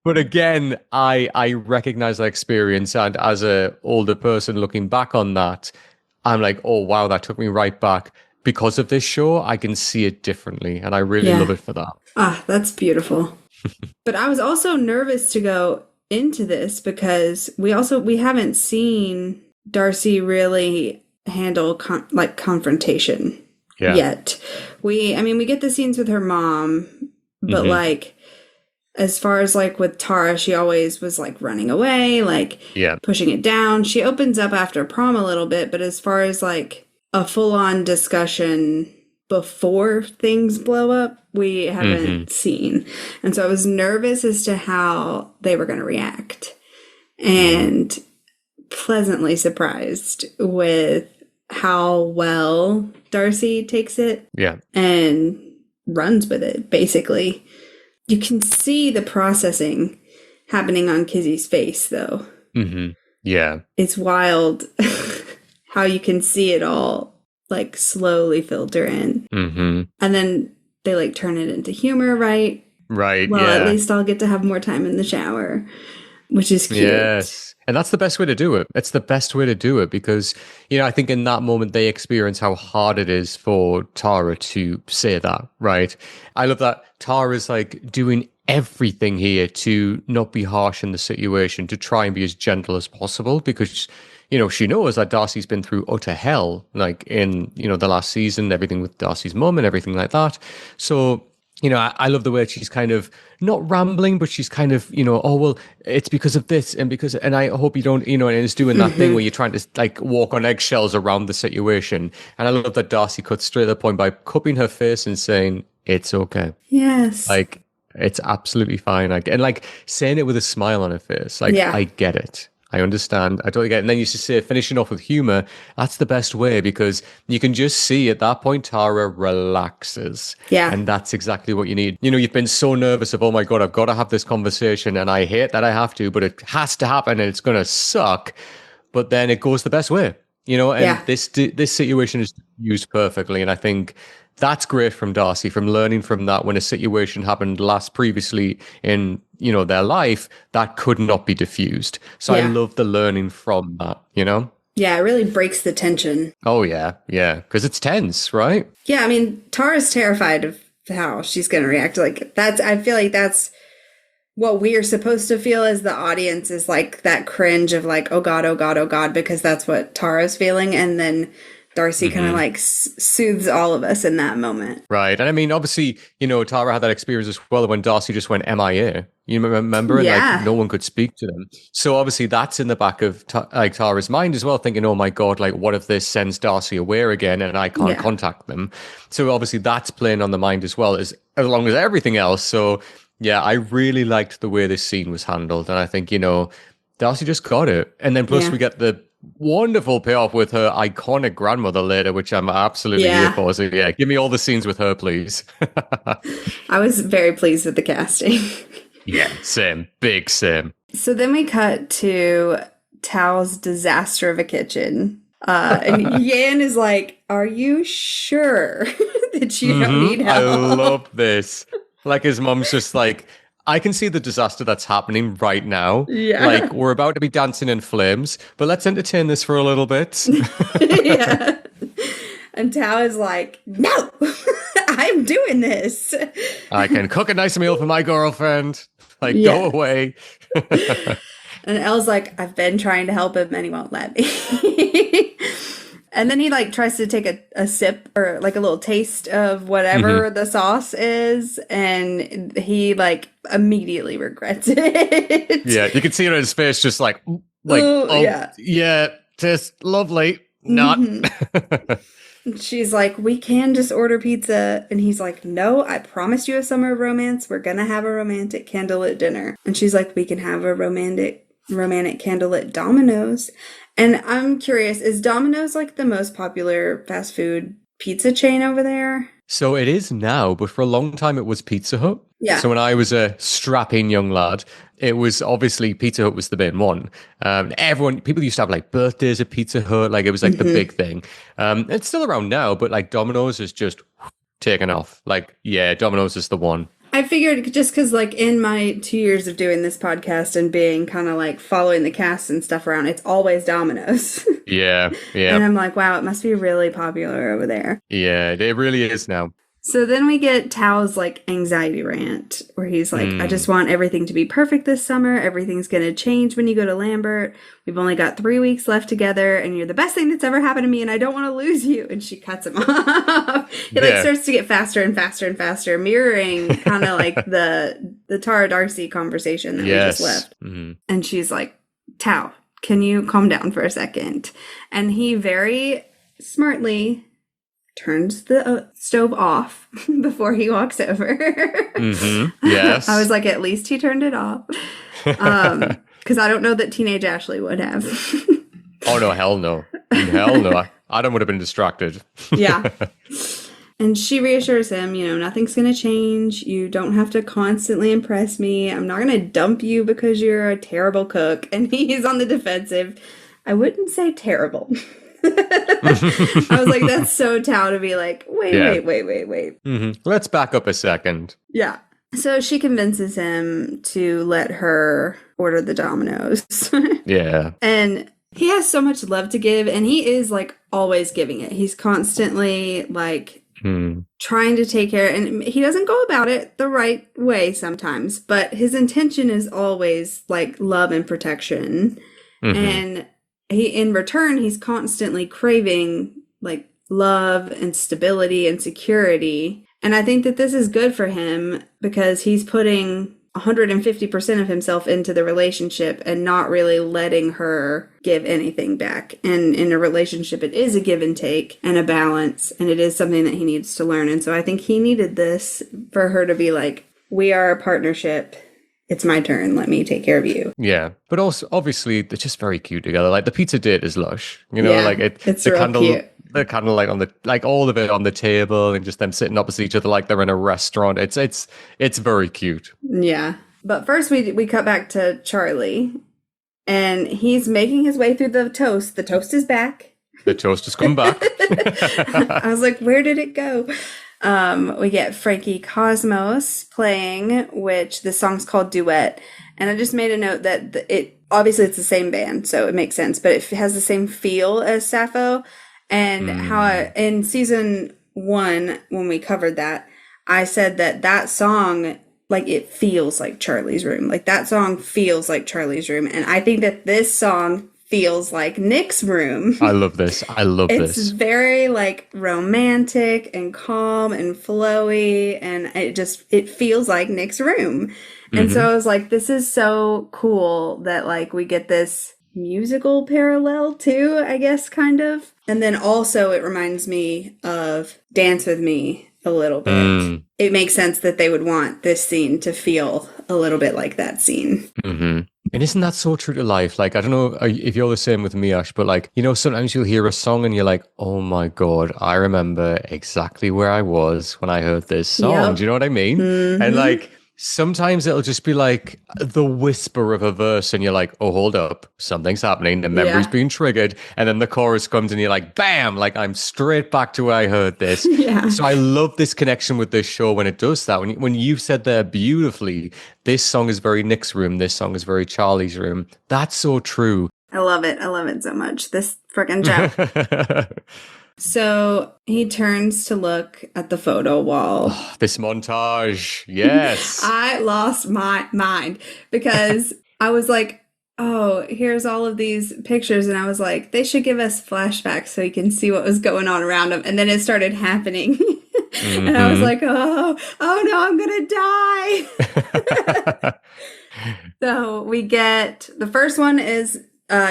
but again, I recognize that experience, and as a older person looking back on that, I'm like, oh wow, that took me right back. Because of this show, I can see it differently, and I really love it for that. Ah, that's beautiful. But I was also nervous to go into this because we haven't seen Darcy really handle confrontation yet. We get the scenes with her mom, but like, as far as like with Tara, she always was like running away, like pushing it down. She opens up after prom a little bit, but as far as like a full-on discussion before things blow up, we haven't seen. And so I was nervous as to how they were going to react, and pleasantly surprised with how well Darcy takes it and runs with it, basically. You can see the processing happening on Kizzy's face, though. Yeah. It's wild how you can see it all, like, slowly filter in. And then they, like, turn it into humor, right? Right, well, at least I'll get to have more time in the shower, which is cute. Yes. And that's the best way to do it. It's the best way to do it because, I think in that moment they experience how hard it is for Tara to say that, right? I love that Tara's like doing everything here to not be harsh in the situation, to try and be as gentle as possible because, she knows that Darcy's been through utter hell, like in, the last season, everything with Darcy's mum and everything like that. So, I love the way she's kind of not rambling, but she's kind of, oh, well, it's because of this and I hope you don't, and it's doing that thing where you're trying to like walk on eggshells around the situation. And I love that Darcy cuts straight to the point by cupping her face and saying, it's okay. Yes. Like, it's absolutely fine. And like saying it with a smile on her face. Like, I get it. I understand. I totally get it. And then you just say, finishing off with humor, that's the best way because you can just see at that point, Tara relaxes. Yeah. And that's exactly what you need. You've been so nervous of, oh my God, I've got to have this conversation and I hate that I have to, but it has to happen and it's going to suck. But then it goes the best way, and this situation is used perfectly. And I think that's great from Darcy, from learning from that when a situation happened previously in, their life that could not be diffused. So I love the learning from that, Yeah, it really breaks the tension. Oh, yeah. Yeah. Because it's tense, right? Yeah, I mean, Tara's terrified of how she's going to react. Like, I feel like that's what we are supposed to feel as the audience, is like that cringe of like, oh God, oh God, oh God, because that's what Tara's feeling. And then Darcy kind of like soothes all of us in that moment. Right. And I mean, obviously, Tara had that experience as well when Darcy just went MIA. You remember? And like no one could speak to them. So obviously that's in the back of Tara's mind as well, thinking, oh my God, like what if this sends Darcy away again and I can't contact them? So obviously that's playing on the mind as well, as long as everything else. So yeah, I really liked the way this scene was handled. And I think, Darcy just got it. And then plus we get the wonderful payoff with her iconic grandmother later, which I'm absolutely here for. So yeah, give me all the scenes with her, please. I was very pleased with the casting. Yeah, same. Big same. So then we cut to Tao's disaster of a kitchen. And Yan is like, are you sure that you don't need help? I love this. Like his mom's just like, I can see the disaster that's happening right now. Yeah. Like, we're about to be dancing in flames, but let's entertain this for a little bit. Yeah. And Tao is like, no, I'm doing this. I can cook a nice meal for my girlfriend. Like, go away. And Elle's like, I've been trying to help him and he won't let me. And then he like tries to take a sip or like a little taste of whatever the sauce is, and he like immediately regrets it. Yeah, you can see it on his face, just like yeah, tastes lovely. Not. She's like, we can just order pizza. And he's like, no, I promised you a summer of romance. We're going to have a romantic candlelit dinner. And she's like, we can have a romantic candlelit Domino's. And I'm curious, is Domino's like the most popular fast food pizza chain over there? So it is now, but for a long time it was Pizza Hut. Yeah. So when I was a strapping young lad, it was obviously Pizza Hut was the main one. People used to have like birthdays at Pizza Hut, like it was like the big thing. It's still around now, but like Domino's is just taken off. Like, yeah, Domino's is the one. I figured just because, like, in my 2 years of doing this podcast and being kind of, like, following the cast and stuff around, it's always Domino's. Yeah, yeah. And I'm like, wow, it must be really popular over there. Yeah, it really is now. So then we get Tao's, like, anxiety rant, where he's like, I just want everything to be perfect this summer. Everything's going to change when you go to Lambert. We've only got 3 weeks left together, and you're the best thing that's ever happened to me, and I don't want to lose you. And she cuts him off. It, like, starts to get faster and faster and faster, mirroring kind of, like, the Tara Darcy conversation that we just left. And she's like, Tao, can you calm down for a second? And he very smartly turns the stove off before he walks over. Yes. I was like, at least he turned it off. Because I don't know that teenage Ashley would have. Oh, no, hell no. Hell no. Adam would have been distracted. Yeah. And she reassures him, nothing's going to change. You don't have to constantly impress me. I'm not going to dump you because you're a terrible cook. And he's on the defensive. I wouldn't say terrible. I was like, that's so Tao to be like, wait. Let's back up a second. Yeah. So she convinces him to let her order the Domino's. Yeah. And he has so much love to give, and he is like always giving it. He's constantly like trying to take care, and he doesn't go about it the right way sometimes, but his intention is always like love and protection. And in return, he's constantly craving like love and stability and security. And I think that this is good for him because he's putting 150% of himself into the relationship and not really letting her give anything back. And in a relationship, it is a give and take and a balance, and it is something that he needs to learn. And so I think he needed this for her to be like, we are a partnership. It's my turn. Let me take care of you. Yeah. But also, obviously, they're just very cute together. Like, the pizza date is lush. Like, it's the real candle, cute. The candlelight on the, like, all of it on the table and just them sitting opposite each other like they're in a restaurant. It's very cute. Yeah. But first, we cut back to Charlie, and he's making his way through the toast. The toast is back. The toast has come back. I was like, where did it go? We get Frankie Cosmos playing, which the song's called Duet. And I just made a note that obviously it's the same band, so it makes sense, but it has the same feel as Sappho. And in season 1, when we covered that, I said that song, like, it feels like Charlie's Room. Like, that song feels like Charlie's Room. And I think that this song feels like Nick's room. I love this. It's very, like, romantic and calm and flowy, and it feels like Nick's room. And so I was like, this is so cool that, like, we get this musical parallel too, I guess, kind of. And then also it reminds me of Dance With Me a little bit. It makes sense that they would want this scene to feel a little bit like that scene. And isn't that so true to life? Like, I don't know if you're the same with me, Ash, but like, you know, sometimes you'll hear a song and you're like, oh my God, I remember exactly where I was when I heard this song. Yep. Do you know what I mean? And like, sometimes it'll just be like the whisper of a verse and you're like, oh, hold up, something's happening. The memory's being triggered. And then the chorus comes and you're like, bam, like I'm straight back to where I heard this. So I love this connection with this show when it does that. When you've said there beautifully, this song is very Nick's room. This song is very Charlie's room. That's so true. I love it. I love it so much. This freaking show. So he turns to look at the photo wall. Oh, this montage. Yes. I lost my mind because I was like, oh, here's all of these pictures. And I was like, they should give us flashbacks so you can see what was going on around him. And then it started happening. And I was like, oh no, I'm going to die. So we get, the first one is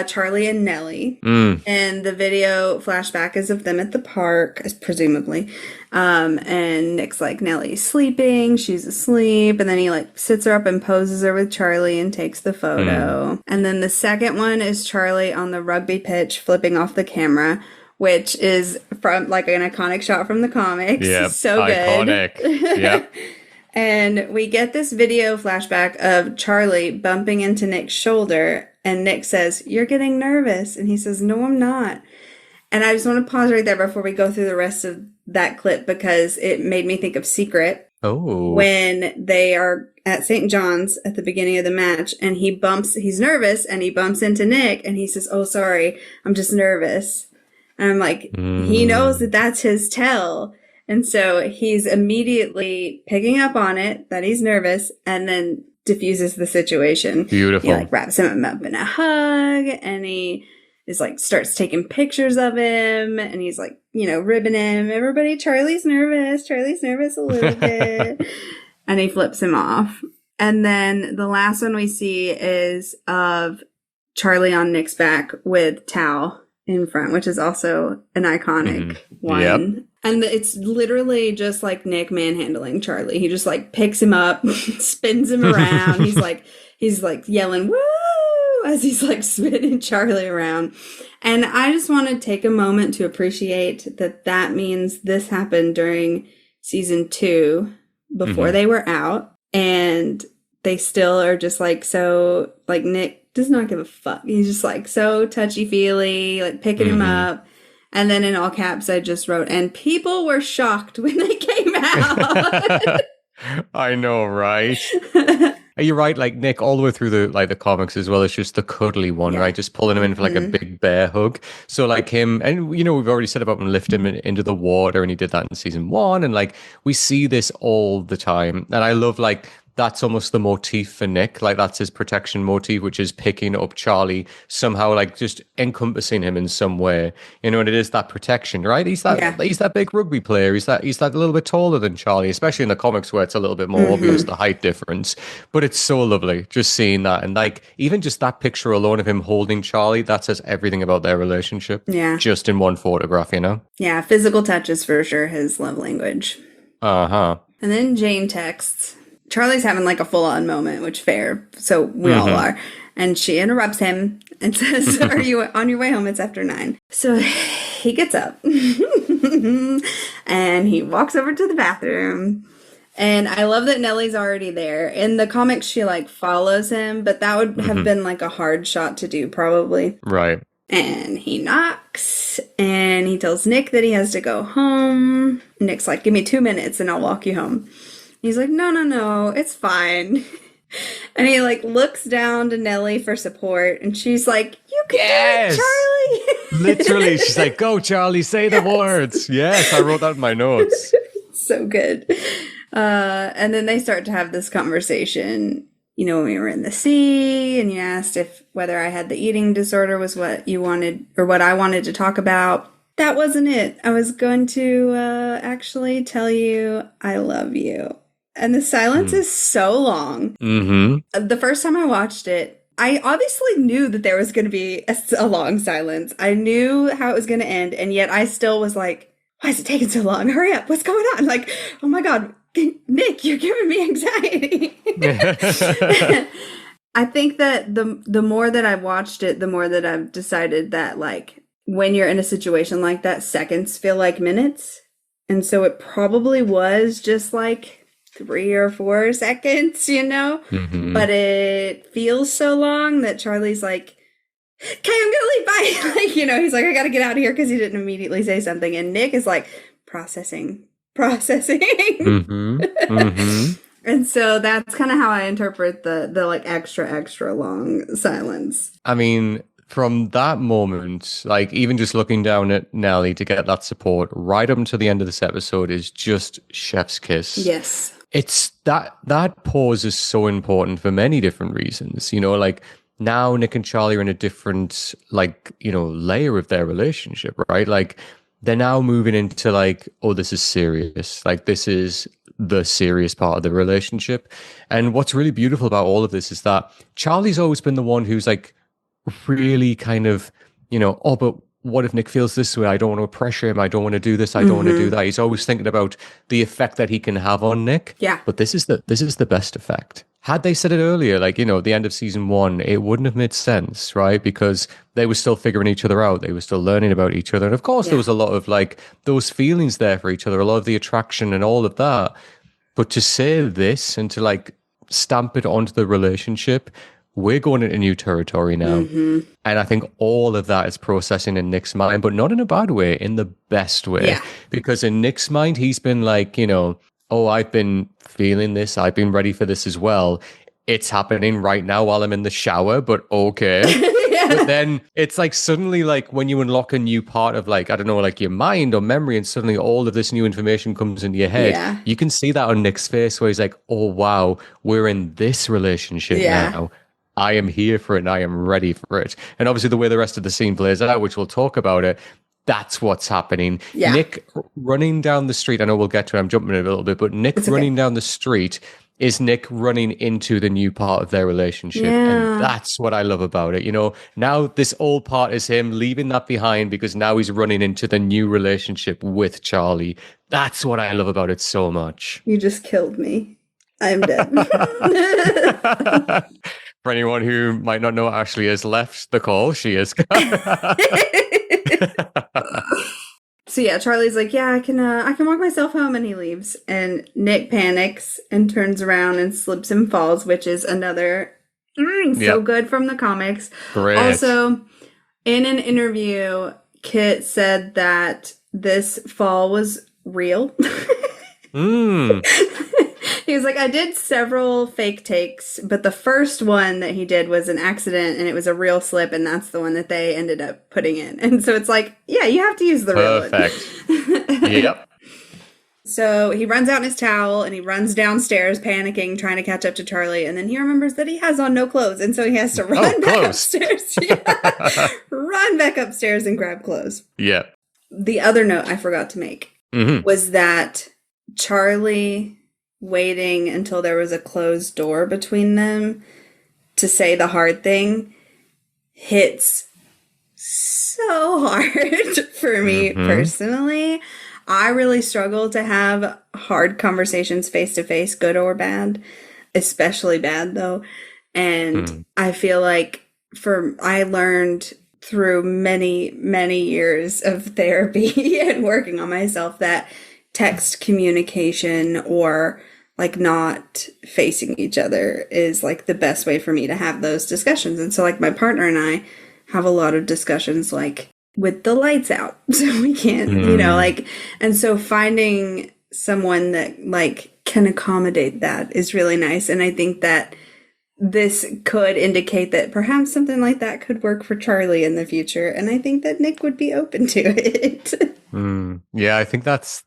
Charlie and Nellie. And the video flashback is of them at the park, presumably. And Nick's like, Nellie's sleeping, she's asleep. And then he like sits her up and poses her with Charlie and takes the photo. And then the second one is Charlie on the rugby pitch flipping off the camera, which is from like an iconic shot from the comics. Yep, so good. Iconic. Yep. And we get this video flashback of Charlie bumping into Nick's shoulder. And Nick says, you're getting nervous. And he says, no, I'm not. And I just want to pause right there before we go through the rest of that clip because it made me think of Secret. Oh. When they are at St. John's at the beginning of the match and he's nervous and he bumps into Nick and he says, oh, sorry, I'm just nervous. And I'm like, he knows that that's his tell. And so he's immediately picking up on it, that he's nervous, and then diffuses the situation. Beautiful. He like wraps him up in a hug, and he is like starts taking pictures of him, and he's like, you know, ribbing him. Everybody, Charlie's nervous a little bit. And he flips him off. And then the last one we see is of Charlie on Nick's back with Tao in front, which is also an iconic one. Yep. And it's literally just like Nick manhandling Charlie. He just like picks him up, spins him around. He's like yelling, woo, as he's like spinning Charlie around. And I just want to take a moment to appreciate that means this happened during season 2 before they were out. And they still are just like, so like Nick does not give a fuck. He's just like so touchy-feely, like picking him up. And then in all caps, I just wrote, and people were shocked when they came out. I know, right? You're right, like Nick, all the way through the comics as well, it's just the cuddly one, right? Just pulling him in for like a big bear hug. So like him, and you know, we've already said about him lift him into the water, and he did that in season 1. And like, we see this all the time. And I love like, that's almost the motif for Nick. Like that's his protection motif, which is picking up Charlie somehow, like just encompassing him in some way. You know, and it is that protection, right? He's that big rugby player. He's that a little bit taller than Charlie, especially in the comics where it's a little bit more obvious, the height difference. But it's so lovely just seeing that. And like, even just that picture alone of him holding Charlie, that says everything about their relationship. Yeah. Just in one photograph, you know? Yeah. Physical touch is for sure his love language. And then Jane texts, Charlie's having like a full-on moment, which fair. So we all are. And she interrupts him and says, are you on your way home? It's after 9. So he gets up and he walks over to the bathroom. And I love that Nellie's already there. In the comics, she like follows him, but that would have been like a hard shot to do probably. Right. And he knocks and he tells Nick that he has to go home. Nick's like, give me 2 minutes and I'll walk you home. He's like, no, it's fine. And he like looks down to Nellie for support, and she's like, "You can Yes! do it, Charlie!" Literally, she's like, "Go, Charlie, say the words." Yes, I wrote that in my notes. So good. And then they start to have this conversation. You know, when we were in the sea, and you asked if whether I had the eating disorder was what you wanted or what I wanted to talk about. That wasn't it. I was going to actually tell you I love you. And the silence is so long. Mm-hmm. The first time I watched it, I obviously knew that there was going to be a long silence. I knew how it was going to end, and yet I still was like, why is it taking so long? Hurry up. What's going on? Like, oh my God, Nick, you're giving me anxiety. I think that the more that I've watched it, the more that I've decided that, like, when you're in a situation like that, seconds feel like minutes. And so it probably was just like 3 or 4 seconds, you know? Mm-hmm. But it feels so long that Charlie's like, okay, I'm gonna leave, bye. Like, you know, he's like, I gotta get out of here because he didn't immediately say something. And Nick is like, processing. Mm-hmm. Mm-hmm. And so that's kind of how I interpret the like extra long silence. I mean, from that moment, like even just looking down at Nellie to get that support right up until the end of this episode is just chef's kiss. Yes. It's that pause is so important for many different reasons. You know, like now Nick and Charlie are in a different, like, you know, layer of their relationship, right? Like they're now moving into like, oh, this is serious. Like this is the serious part of the relationship. And what's really beautiful about all of this is that Charlie's always been the one who's like really kind of, you know, oh, but what if Nick feels this way? I don't want to pressure him. I don't want to do this. I don't want to do that. He's always thinking about the effect that he can have on Nick. Yeah. But this is the best effect. Had they said it earlier, like, you know, at the end of season 1, it wouldn't have made sense, right? Because they were still figuring each other out. They were still learning about each other. And of course, there was a lot of like those feelings there for each other, a lot of the attraction and all of that. But to say this and to like stamp it onto the relationship, we're going into new territory now. Mm-hmm. And I think all of that is processing in Nick's mind, but not in a bad way, in the best way. Yeah. Because in Nick's mind, he's been like, you know, oh, I've been feeling this. I've been ready for this as well. It's happening right now while I'm in the shower, but okay. But then it's like suddenly like when you unlock a new part of like, I don't know, like your mind or memory, and suddenly all of this new information comes into your head. You can see that on Nick's face where he's like, oh, wow, we're in this relationship now. I am here for it and I am ready for it. And obviously the way the rest of the scene plays out, which we'll talk about it, that's what's happening. Yeah. Nick running down the street, I know we'll get to it, I'm jumping a little bit, but Nick running down the street is Nick running into the new part of their relationship. Yeah. And that's what I love about it. You know, now this old part is him leaving that behind because now he's running into the new relationship with Charlie. That's what I love about it so much. You just killed me. I'm dead. For anyone who might not know, Ashley has left the call. She is. So yeah, Charlie's like, yeah, I can walk myself home, and he leaves. And Nick panics and turns around and slips and falls, which is another so good from the comics. Great. Also, in an interview, Kit said that this fall was real. He was like, I did several fake takes, but the first one that he did was an accident, and it was a real slip, and that's the one that they ended up putting in. And so it's like, yeah, you have to use the real one. Perfect. Yep. So he runs out in his towel, and he runs downstairs, panicking, trying to catch up to Charlie, and then he remembers that he has on no clothes, and so he has to run back upstairs. Run back upstairs and grab clothes. Yeah. The other note I forgot to make was that Charlie waiting until there was a closed door between them to say the hard thing hits so hard for me personally. I really struggle to have hard conversations face to face, good or bad, especially bad though. And I feel like I learned through many, many years of therapy and working on myself that text communication or like not facing each other is like the best way for me to have those discussions. And so like my partner and I have a lot of discussions like with the lights out. So we can't, you know, like, and so finding someone that like can accommodate that is really nice. And I think that this could indicate that perhaps something like that could work for Charlie in the future. And I think that Nick would be open to it. Yeah, I think that's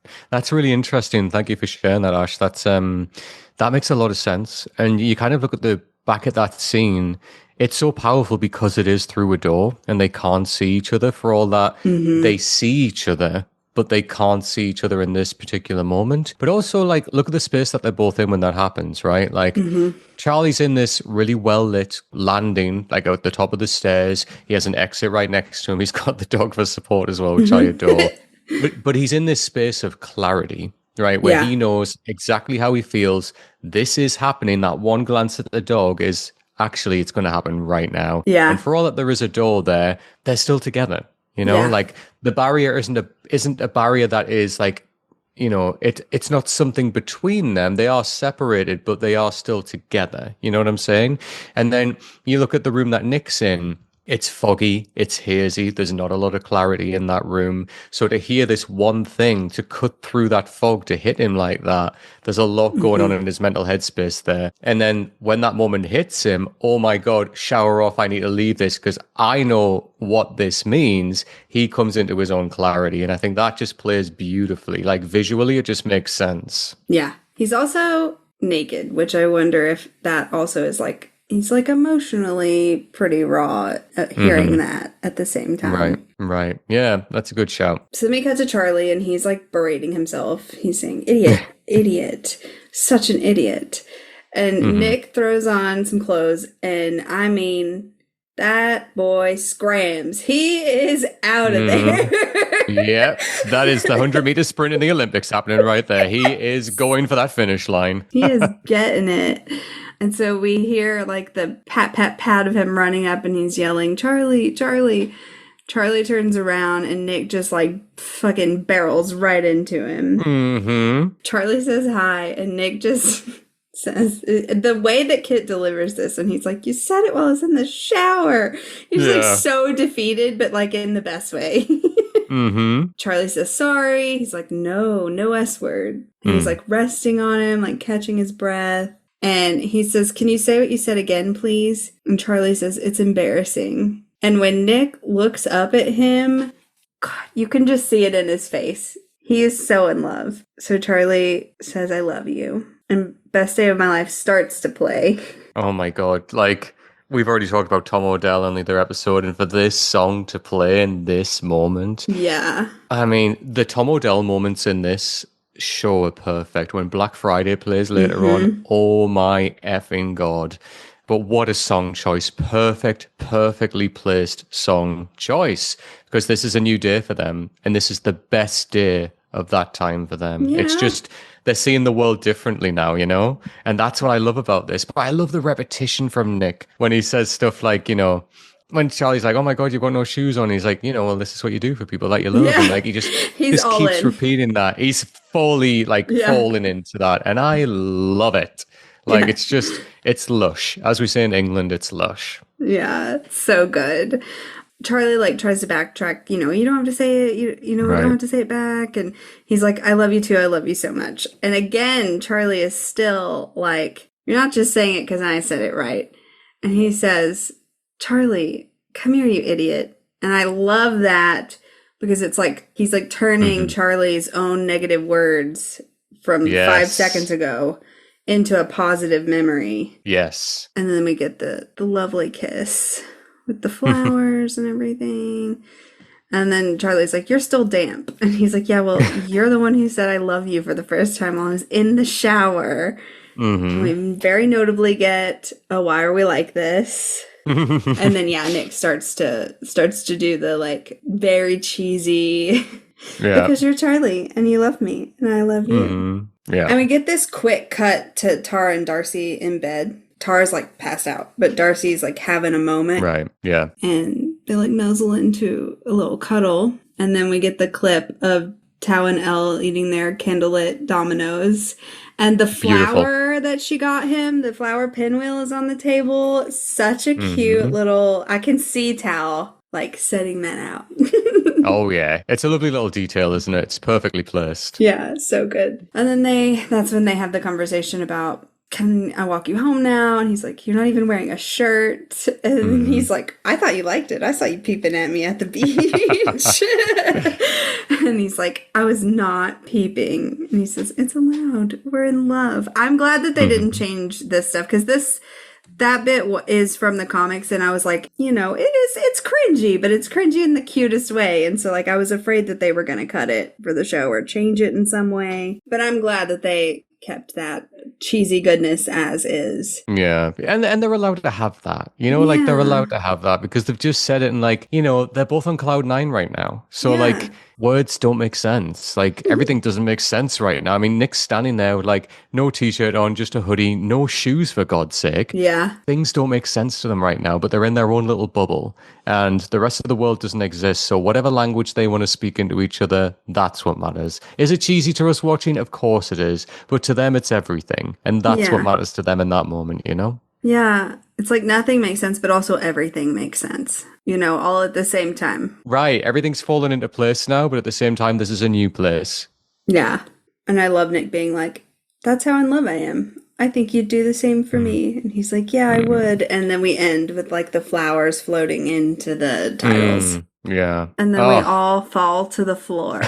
really interesting. Thank you for sharing that, Ash. That makes a lot of sense. And you kind of look at the back at that scene. It's so powerful because it is through a door and they can't see each other. For all that, they see each other, but they can't see each other in this particular moment. But also, like, look at the space that they're both in when that happens, right? Like, Charlie's in this really well-lit landing, like, at the top of the stairs. He has an exit right next to him. He's got the dog for support as well, which I adore. But he's in this space of clarity, right? Where he knows exactly how he feels. This is happening. That one glance at the dog is actually, it's going to happen right now. Yeah. And for all that there is a door there, they're still together. You know, like the barrier isn't a barrier that is like, you know, it's not something between them. They are separated, but they are still together. You know what I'm saying? And then you look at the room that Nick's in. It's foggy, it's hazy, there's not a lot of clarity in that room. So to hear this one thing, to cut through that fog, to hit him like that, there's a lot going on in his mental headspace there. And then when that moment hits him, oh my God, shower off, I need to leave this because I know what this means. He comes into his own clarity. And I think that just plays beautifully. Like visually, it just makes sense. Yeah. He's also naked, which I wonder if that also is like, he's like emotionally pretty raw at hearing that at the same time. Right. Yeah, that's a good shout. So then we cut to Charlie and he's like berating himself. He's saying, idiot, such an idiot. And Nick throws on some clothes and I mean, that boy scrams. He is out of there. Yeah, that is the 100-meter sprint in the Olympics happening right there. He is going for that finish line. He is getting it. And so we hear like the pat, pat, pat of him running up and he's yelling, Charlie, Charlie. Charlie turns around and Nick just like fucking barrels right into him. Charlie says hi and Nick just says, the way that Kit delivers this, and he's like, you said it while I was in the shower. He's like so defeated, but like in the best way. Charlie says sorry. He's like, no S word. And he's like resting on him, like catching his breath. And he says, can you say what you said again, please? And Charlie says, it's embarrassing. And when Nick looks up at him, God, you can just see it in his face. He is so in love. So Charlie says, I love you. And Best Day of My Life starts to play. Oh my God. Like, we've already talked about Tom Odell in the other episode, and for this song to play in this moment. Yeah. I mean, the Tom Odell moments in this show are perfect. When Black Friday plays later on, oh my effing God. But what a song choice. Perfectly placed song choice. Because this is a new day for them, and this is the best day of that time for them. Yeah. It's just, they're seeing the world differently now, you know? And that's what I love about this. But I love the repetition from Nick when he says stuff like, you know, when Charlie's like, oh my God, you've got no shoes on. He's like, you know, well, this is what you do for people that you love. And like, he just keeps repeating that. He's fully like falling into that. And I love it. Like, it's just, it's lush. As we say in England, it's lush. Yeah, so good. Charlie like tries to backtrack, you know, you don't have to say it, you know, we don't have to say it back. And he's like, I love you too. I love you so much. And again, Charlie is still like, you're not just saying it because I said it right. And he says, Charlie, come here, you idiot. And I love that because it's like, he's like turning Charlie's own negative words from 5 seconds ago into a positive memory. Yes. And then we get the lovely kiss with the flowers and everything. And then Charlie's like, you're still damp. And he's like, yeah, well, you're the one who said I love you for the first time while I was in the shower. We very notably get, oh, why are we like this? And then, Nick starts to do the, like, very cheesy, because you're Charlie and you love me and I love you. Yeah. And we get this quick cut to Tara and Darcy in bed. Tara's like passed out, but Darcy's like having a moment. Right. Yeah. And they like nuzzle into a little cuddle. And then we get the clip of Tao and Elle eating their candlelit Dominoes. And the flower that she got him, the flower pinwheel is on the table. Such a cute little, I can see Tao like setting that out. Oh yeah. It's a lovely little detail, isn't it? It's perfectly placed. Yeah, so good. And then that's when they have the conversation about can I walk you home now? And he's like, you're not even wearing a shirt. And he's like, I thought you liked it. I saw you peeping at me at the beach. And he's like, I was not peeping. And he says, it's allowed. We're in love. I'm glad that they didn't change this stuff, because that bit is from the comics, and I was like, it's cringy, but it's cringy in the cutest way. And so, like, I was afraid that they were going to cut it for the show or change it in some way. But I'm glad that they kept that cheesy goodness as is. Yeah. And they're allowed to have that, like they're allowed to have that because they've just said it, and like, they're both on cloud nine right now. So like words don't make sense. Like everything doesn't make sense right now. I mean, Nick's standing there with like no t-shirt on, just a hoodie, no shoes for God's sake. Yeah. Things don't make sense to them right now, but they're in their own little bubble and the rest of the world doesn't exist. So whatever language they want to speak into each other, that's what matters. Is it cheesy to us watching? Of course it is. But to them, it's everything. And that's what matters to them in that moment, Yeah. It's like nothing makes sense, but also everything makes sense, all at the same time. Right. Everything's fallen into place now, but at the same time, this is a new place. Yeah. And I love Nick being like, that's how in love I am. I think you'd do the same for me. And he's like, yeah, I would. And then we end with like the flowers floating into the titles. Yeah. And then we all fall to the floor.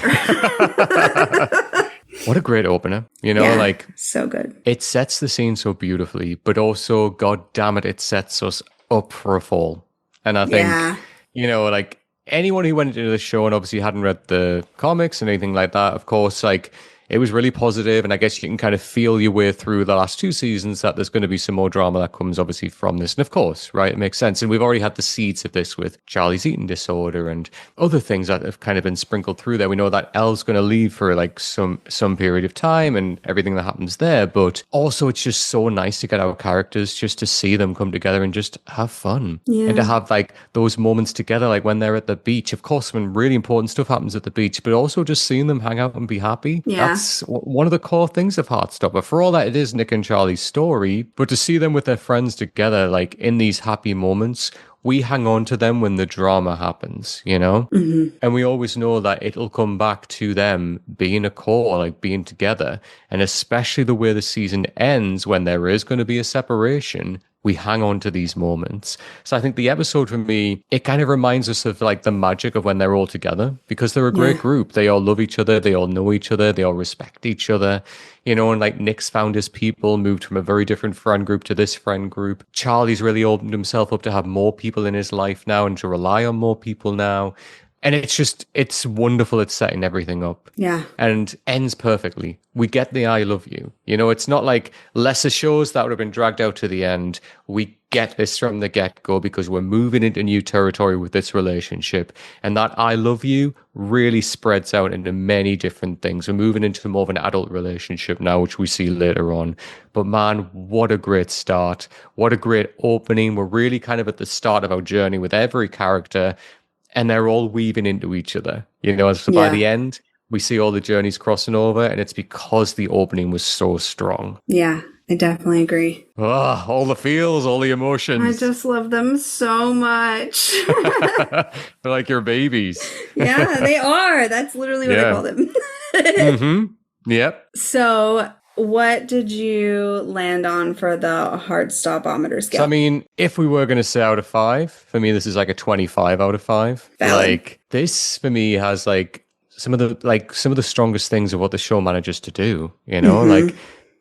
What a great opener, like so good. It sets the scene so beautifully, but also, God damn it sets us up for a fall. And I think, like anyone who went into the show and obviously hadn't read the comics and anything like that, of course, like it was really positive, and I guess you can kind of feel your way through the last two seasons that there's going to be some more drama that comes obviously from this. And of course, right, it makes sense. And we've already had the seeds of this with Charlie's eating disorder and other things that have kind of been sprinkled through there. We know that Elle's going to leave for like some period of time and everything that happens there. But also it's just so nice to get our characters, just to see them come together and just have fun. Yeah. And to have like those moments together, like when they're at the beach, of course, when really important stuff happens at the beach, but also just seeing them hang out and be happy. Yeah. That's one of the core things of Heartstopper. For all that it is Nick and Charlie's story, but to see them with their friends together, like in these happy moments, we hang on to them when the drama happens, And we always know that it'll come back to them being a core, like being together. And especially the way the season ends, when there is going to be a separation, we hang on to these moments. So I think the episode for me, it kind of reminds us of like the magic of when they're all together, because they're a great group. They all love each other. They all know each other. They all respect each other, and like Nick's found his people, moved from a very different friend group to this friend group. Charlie's really opened himself up to have more people in his life now and to rely on more people now. And it's wonderful. It's setting everything up. Yeah. And ends perfectly. We get the I love you. It's not like lesser shows that would have been dragged out to the end. We get this from the get-go because we're moving into new territory with this relationship. And that I love you really spreads out into many different things. We're moving into more of an adult relationship now, which we see later on. But man, what a great start. What a great opening. We're really kind of at the start of our journey with every character. And they're all weaving into each other, so by the end, we see all the journeys crossing over, and it's because the opening was so strong. Yeah, I definitely agree. All the feels, all the emotions. I just love them so much. They're like your babies. Yeah, they are. That's literally what I call them. Yep. So what did you land on for the Heartstopper scale? So, I mean, if we were going to say out of 5, for me, this is like a 25 out of 5. Valid. Like this for me has like some of the strongest things of what the show manages to do, like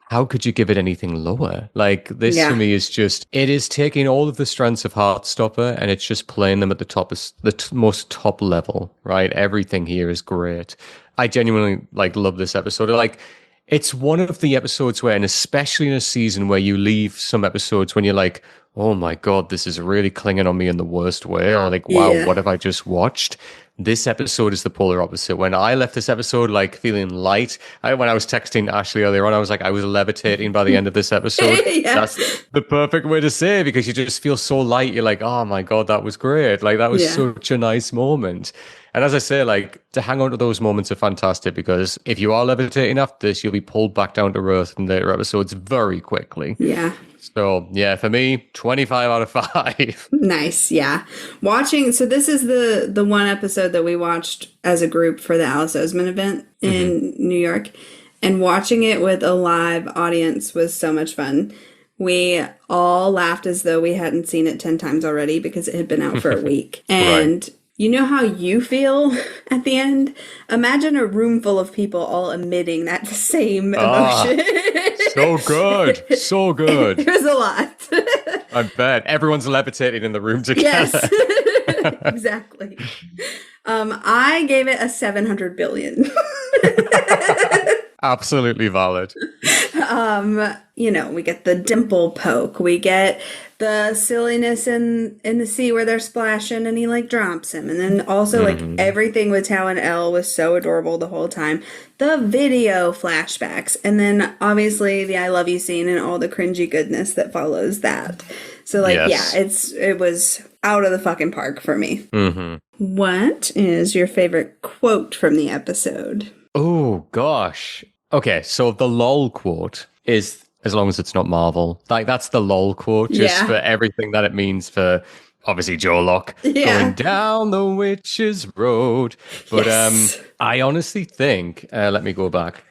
how could you give it anything lower? Like this for me is just, it is taking all of the strengths of Heartstopper and it's just playing them at the most top level, right? Everything here is great. I genuinely like love this episode. Like, it's one of the episodes where, and especially in a season where you leave some episodes when you're like, oh my God, this is really clinging on me in the worst way. Or like, wow, what have I just watched? This episode is the polar opposite. When I left this episode, like feeling light, when I was texting Ashley earlier on, I was like, I was levitating by the end of this episode. That's the perfect way to say it, because you just feel so light. You're like, oh my God, that was great. Like that was such a nice moment. And as I say, like to hang on to those moments are fantastic, because if you are levitating after this, you'll be pulled back down to earth in later episodes very quickly. Yeah. So yeah, for me, 25 out of 5. Nice. Yeah. So this is the one episode that we watched as a group for the Alice Oseman event in New York. And watching it with a live audience was so much fun. We all laughed as though we hadn't seen it 10 times already because it had been out for a week. And you know how you feel at the end? Imagine a room full of people all emitting that same emotion. So good. So good. It was a lot. I bet. Everyone's levitating in the room together. Yes. Exactly. I gave it a 700 billion. Absolutely valid. You know, we get the dimple poke. We get the silliness in the sea where they're splashing and he like drops him. And then also like everything with Tao and Elle was so adorable the whole time. The video flashbacks. And then obviously the I love you scene and all the cringy goodness that follows that. So like, it was out of the fucking park for me. What is your favorite quote from the episode? Oh, gosh. Okay, so the lol quote is, as long as it's not Marvel, like that's the lol quote, just for everything that it means for, obviously, Joe Locke going down the witch's road. But I honestly think, let me go back.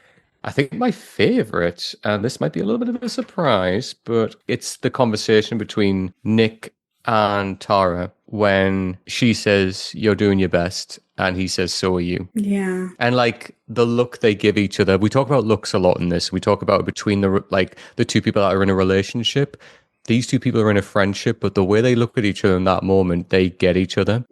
I think my favorite, and this might be a little bit of a surprise, but it's the conversation between Nick and Tara when she says, "You're doing your best," and he says, "So are you." Yeah. And like the look they give each other. We talk about looks a lot in this. We talk about between the two people that are in a relationship. These two people are in a friendship, but the way they look at each other in that moment, they get each other.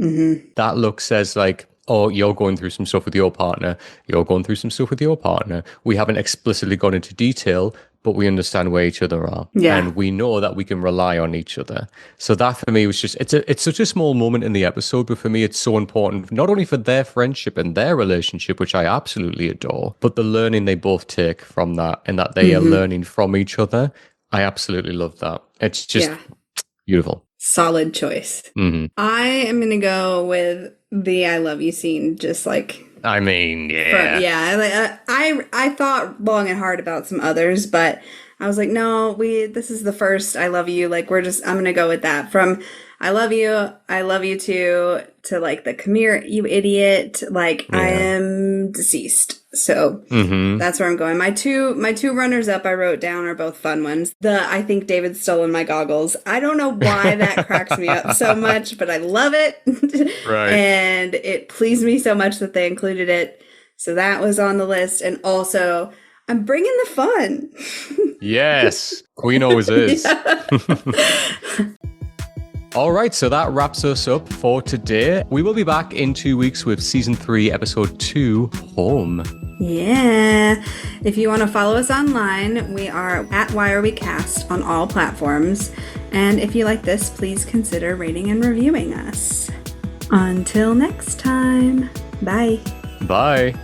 That look says like, oh, you're going through some stuff with your partner. You're going through some stuff with your partner. We haven't explicitly gone into detail, but we understand where each other are. Yeah. And we know that we can rely on each other. So that for me was just, it's such a small moment in the episode, but for me, it's so important, not only for their friendship and their relationship, which I absolutely adore, but the learning they both take from that and that they are learning from each other. I absolutely love that. It's just beautiful. Solid choice. I am going to go with the I love you scene, just like... I mean, yeah. I thought long and hard about some others, but I was like, no, this is the first I love you. Like, I'm going to go with that. From I love you too, to like the come here, you idiot. Like, I am deceased. So that's where I'm going. My two runners up I wrote down are both fun ones. I think David's stolen my goggles. I don't know why that cracks me up so much, but I love it. Right. And it pleased me so much that they included it. So that was on the list. And also, I'm bringing the fun. Yes. Queen always is. All right, so that wraps us up for today. We will be back in 2 weeks with Season 3, Episode 2, Home. Yeah. If you want to follow us online, we are at Why Are We Cast on all platforms. And if you like this, please consider rating and reviewing us. Until next time, bye. Bye.